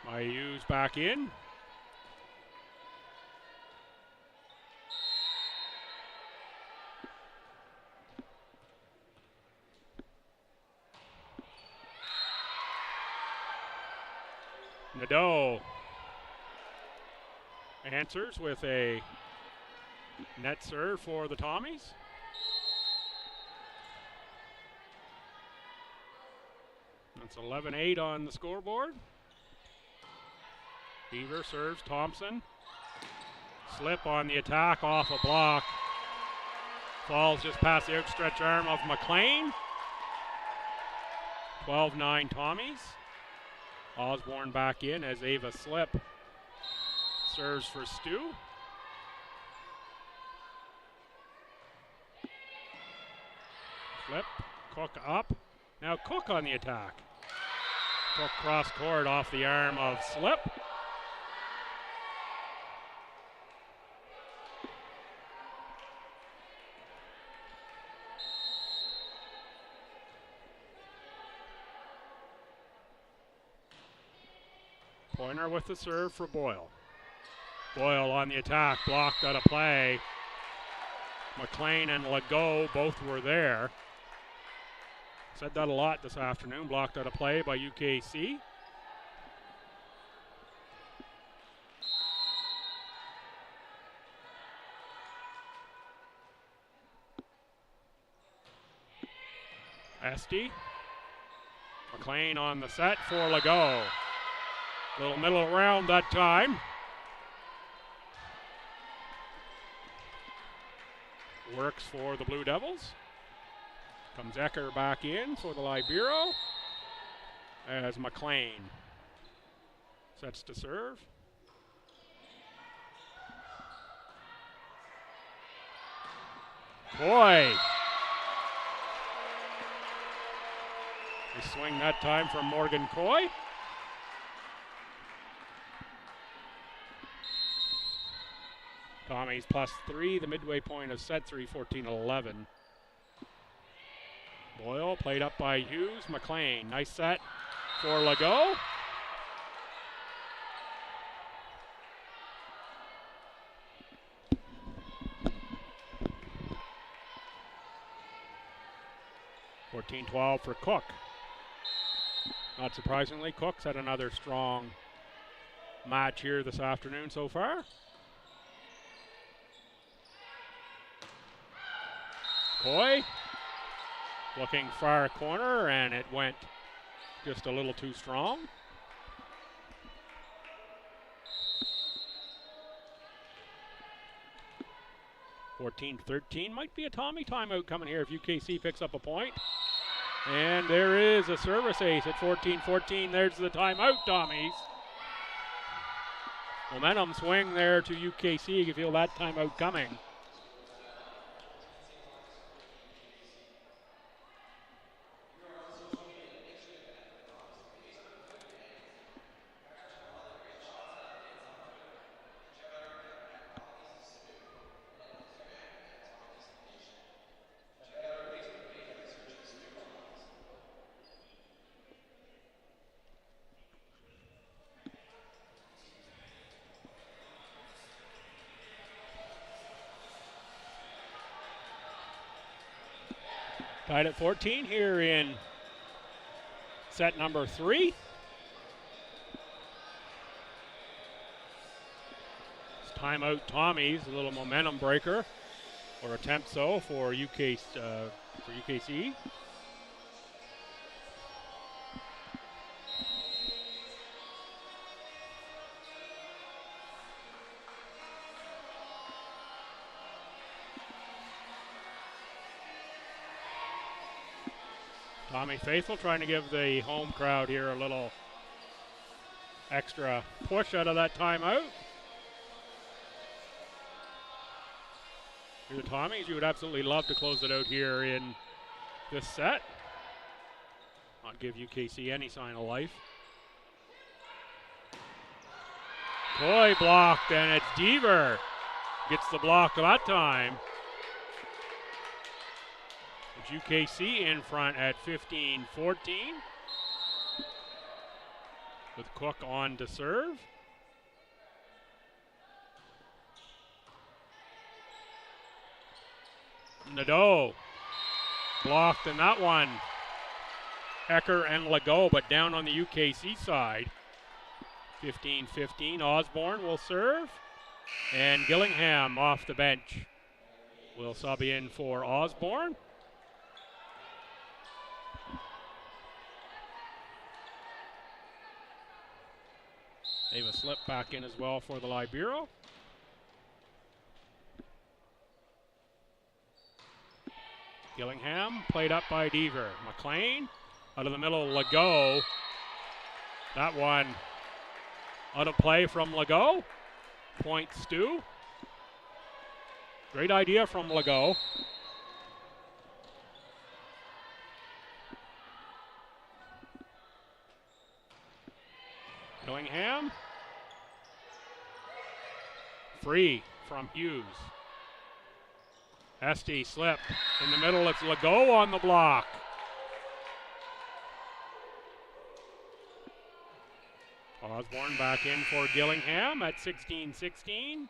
Mayu's back in. Nadeau answers with a net serve for the Tommies. That's 11-8 on the scoreboard. Beaver serves Thompson. Slip on the attack off a block. Falls just past the outstretched arm of McLean. 12-9 Tommies. Osborne back in as Ava Slip serves for STU. Slip, Cook up. Now Cook on the attack. Cook cross court off the arm of Slip. Pointer with the serve for Boyle. Boyle on the attack, blocked out of play. McLean and Legault both were there. Said that a lot this afternoon, blocked out of play by UKC. Esty. McLean on the set for Legault. Little middle round that time. Works for the Blue Devils. Comes Ecker back in for the Libero as McLean sets to serve. Boy. They swing that time from Morgan Coy. Tommies +3, the midway point of set 3, 14-11. Boyle played up by Hughes. McLean, nice set for Legault. (14-12) for Cook. Not surprisingly, Cook's had another strong match here this afternoon so far. Coy looking far corner, and it went just a little too strong. (14-13) might be a Tommy timeout coming here if UKC picks up a point. And there is a service ace at 14-14. There's the timeout, Tommies. Momentum swing there to UKC. You can feel that timeout coming. Tied at 14 here in set number 3. It's timeout Tommy's, a little momentum breaker, or attempt so for UKC. Tommy Faithful trying to give the home crowd here a little extra push out of that timeout. You're the Tommies, you would absolutely love to close it out here in this set. Not give UKC any sign of life. Coy blocked, and it's Deaver gets the block that time. UKC in front at 15-14 with Cook on to serve. Nadeau blocked in that one. Ecker and Legault, but down on the UKC side. 15-15. Osborne will serve, and Gillingham off the bench will sub in for Osborne. They have a slip back in as well for the Libero. Gillingham played up by Deaver. McLean out of the middle, Legault. That one out of play from Legault. Point STU. Great idea from Legault. Gillingham. Free from Hughes. Esty slip in the middle. It's Legault on the block. Osborne back in for Gillingham at 16-16.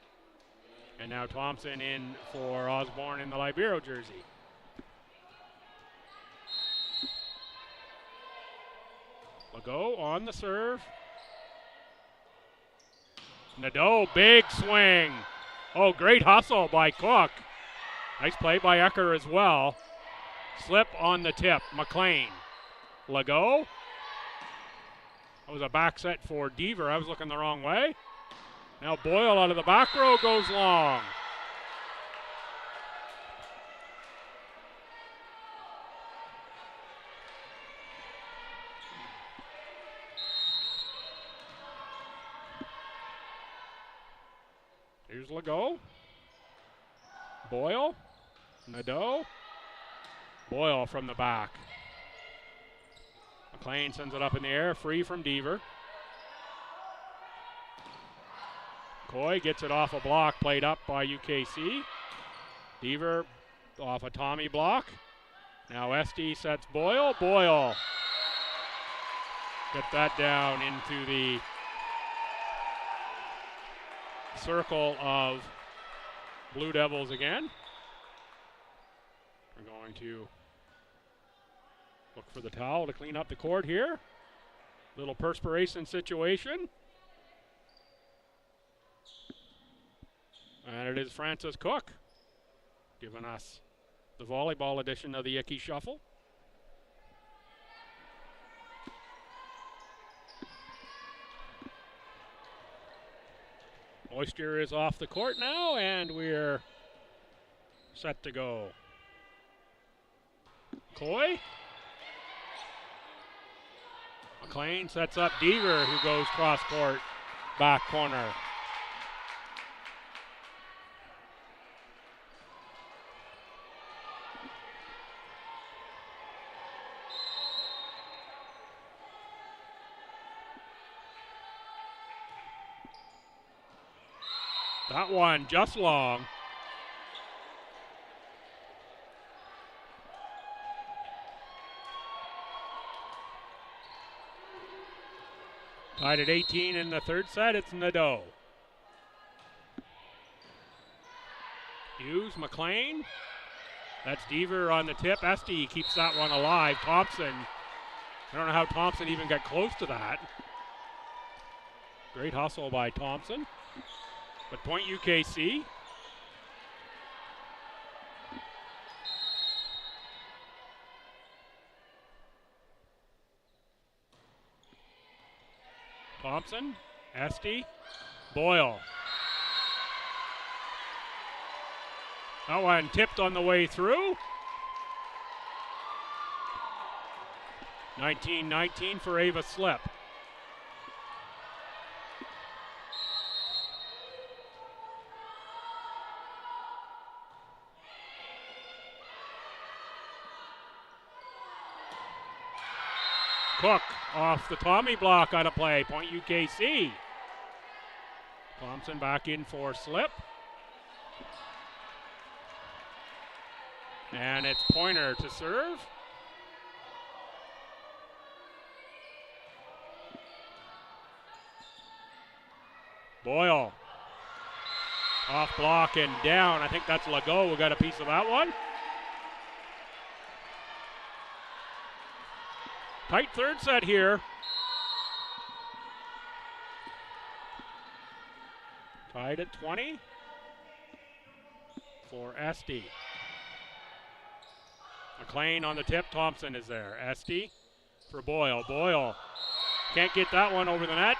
And now Thompson in for Osborne in the Libero jersey. Legault on the serve. Nadeau, big swing. Oh, great hustle by Cook. Nice play by Ecker as well. Slip on the tip, McLean. Legault. That was a back set for Deaver. I was looking the wrong way. Now Boyle out of the back row goes long. Here's Legault. Boyle. Nadeau. Boyle from the back. McLean sends it up in the air, free from Deaver. Coy gets it off a block, played up by UKC. Deaver off a Tommy block. Now Esty sets Boyle. Boyle. Get that down into the circle of Blue Devils again. We're going to look for the towel to clean up the court here. Little perspiration situation. And it is Francis Cook giving us the volleyball edition of the Icky Shuffle. Oyster is off the court now, and we're set to go. Coy. McLean sets up Deaver, who goes cross court, back corner. That one just long. Tied at 18 in the third set, it's Nadeau. Hughes, McLean. That's Deaver on the tip. ST keeps that one alive. Thompson, I don't know how Thompson even got close to that. Great hustle by Thompson. But point UKC. Thompson, ST, Boyle. That one tipped on the way through. 19-19 for Ava Slip. Cook off the Tommy block out of play. Point UKC. Thompson back in for Slip. And it's Pointer to serve. Boyle. Off block and down. I think that's Legault who got a piece of that one. Tight third set here. Tied at 20 for ST. McLean on the tip. Thompson is there. ST for Boyle. Boyle can't get that one over the net.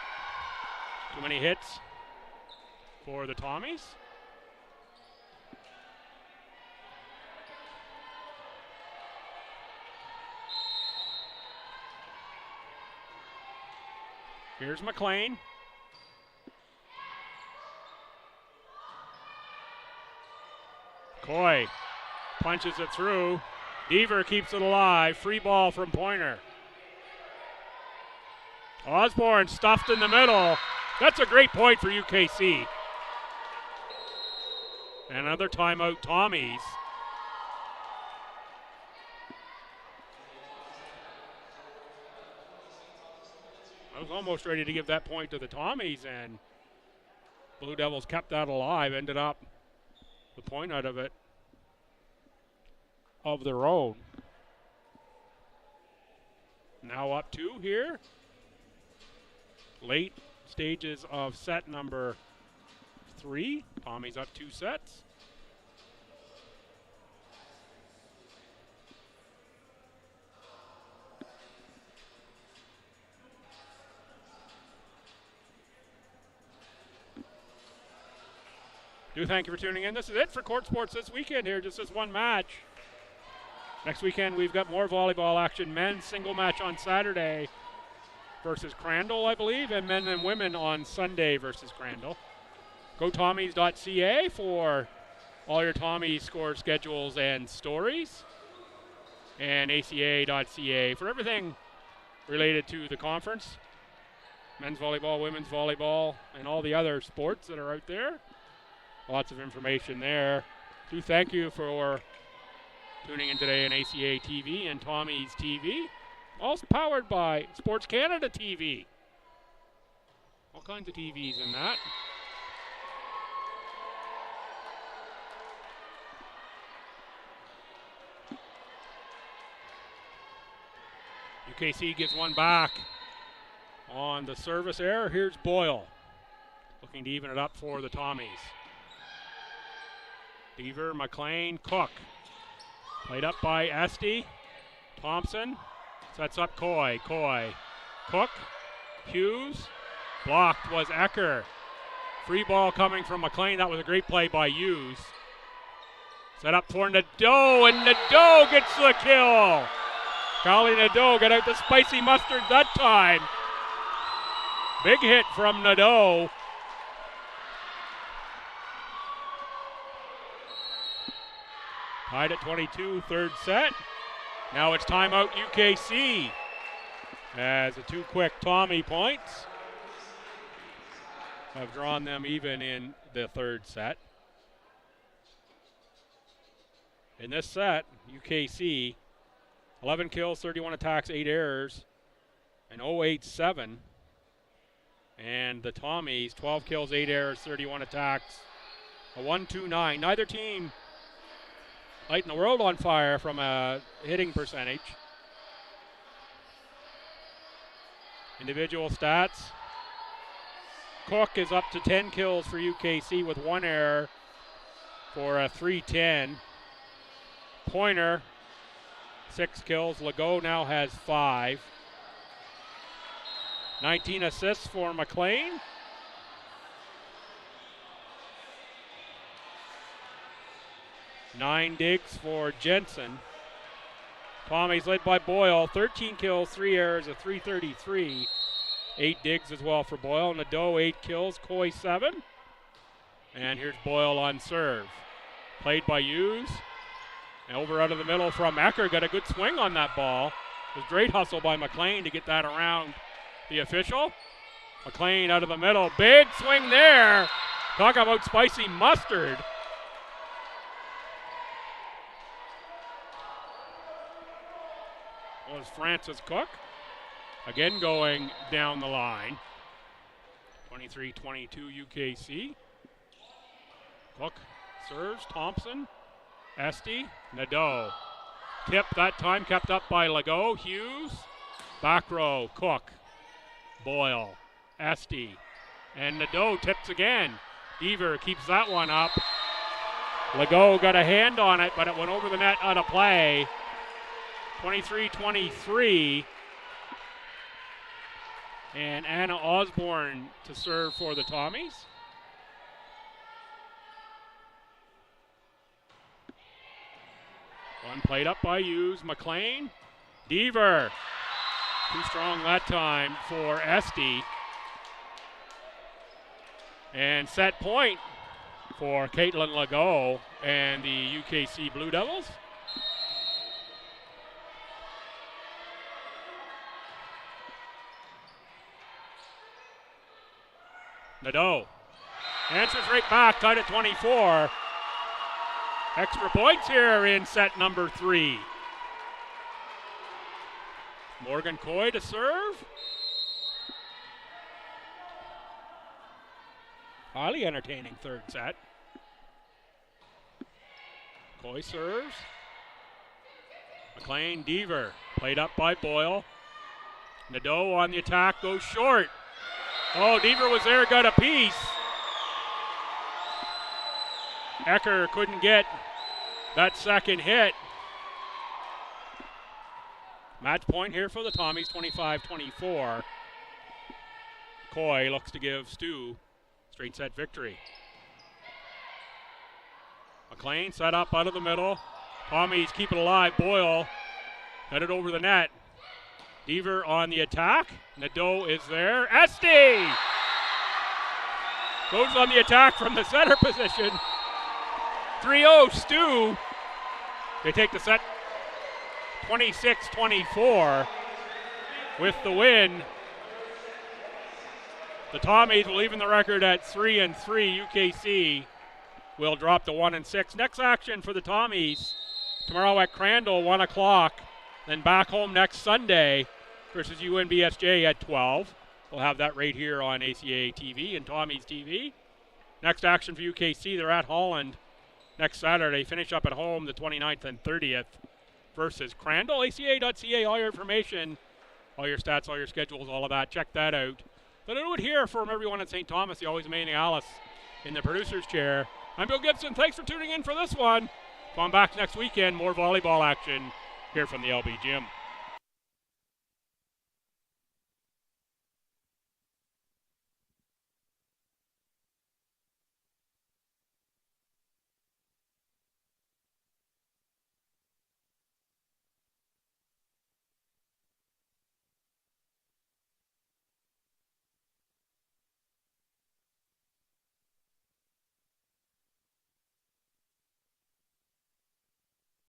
Too many hits for the Tommies. Here's McLean. Coy punches it through. Deaver keeps it alive. Free ball from Pointer. Osborne stuffed in the middle. That's a great point for UKC. Another timeout, Tommies. I was almost ready to give that point to the Tommies, and Blue Devils kept that alive, ended up the point out of it of their own. Now up 2 here. Late stages of set number 3. Tommies up 2 sets. Thank you for tuning in. This is it for Court Sports this weekend here, just this one match. Next weekend we've got more volleyball action. Men's single match on Saturday versus Crandall, I believe, and men and women on Sunday versus Crandall. Go Tommies.ca for all your Tommies score schedules and stories, and ACAA.ca for everything related to the conference. Men's volleyball, women's volleyball, and all the other sports that are out there. Lots of information there. Thank you for tuning in today on ACA TV and Tommy's TV. Also powered by Sports Canada TV. All kinds of TVs in that. UKC gives one back on the service error. Here's Boyle looking to even it up for the Tommies. Deaver, McLean, Cook. Played up by Esty. Thompson sets up Coy. Cook. Hughes. Blocked was Ecker. Free ball coming from McLean. That was a great play by Hughes. Set up for Nadeau, and Nadeau gets the kill. Kali Nadeau got out the spicy mustard that time. Big hit from Nadeau. Tied at 22, third set. Now it's timeout UKC as the 2 quick Tommy points have drawn them even in the third set. In this set, UKC, 11 kills, 31 attacks, 8 errors, an 0.87. And the Tommies, 12 kills, 8 errors, 31 attacks, a 1.29. Neither team lighting the world on fire from a hitting percentage. Individual stats. Cook is up to 10 kills for UKC with 1 error for a 310. Pointer, 6 kills. Legault now has 5. 19 assists for McLean. Nine digs for Jensen. Tommy's led by Boyle. 13 kills, 3 errors, a 333. 8 digs as well for Boyle. Nadeau, 8 kills. Coy, 7. And here's Boyle on serve. Played by Hughes. And over out of the middle from Ecker. Got a good swing on that ball. It was great hustle by McLean to get that around the official. McLean out of the middle. Big swing there. Talk about spicy mustard. Was Francis Cook. Again going down the line. 23-22 UKC. Cook serves. Thompson. Esty. Nadeau. Tip that time kept up by Legault. Hughes. Back row. Cook. Boyle. Esty. And Nadeau tips again. Deaver keeps that one up. Legault got a hand on it, but it went over the net out of play. 23-23. And Anna Osborne to serve for the Tommies. One played up by Hughes. McLean. Deaver. Too strong that time for Esty. And set point for Caitlin Legault and the UKC Blue Devils. Nadeau answers right back, tied at 24. Extra points here in set number 3. Morgan Coy to serve. Highly entertaining third set. Coy serves. McLean, Deaver, played up by Boyle. Nadeau on the attack, goes short. Oh, Deaver was there, got a piece. Ecker couldn't get that second hit. Match point here for the Tommies, 25-24. Coy looks to give Stu straight set victory. McLean set up out of the middle. Tommies keep it alive. Boyle headed over the net. Deaver on the attack. Nadeau is there. Esty goes on the attack from the center position. 3-0 Stu. They take the set 26-24 with the win. The Tommies will even the record at 3-3. UKC will drop to 1-6. Next action for the Tommies tomorrow at Crandall, 1 o'clock. Then back home next Sunday versus UNBSJ at 12. We'll have that right here on ACAA TV and Tommies TV. Next action for UKC, they're at Holland next Saturday. Finish up at home the 29th and 30th versus Crandall. ACA.ca, all your information, all your stats, all your schedules, all of that. Check that out. That'll do it here from everyone at St. Thomas, the always amazing Alice in the producer's chair. I'm Bill Gibson. Thanks for tuning in for this one. Come back next weekend, more volleyball action here from the LB Gym.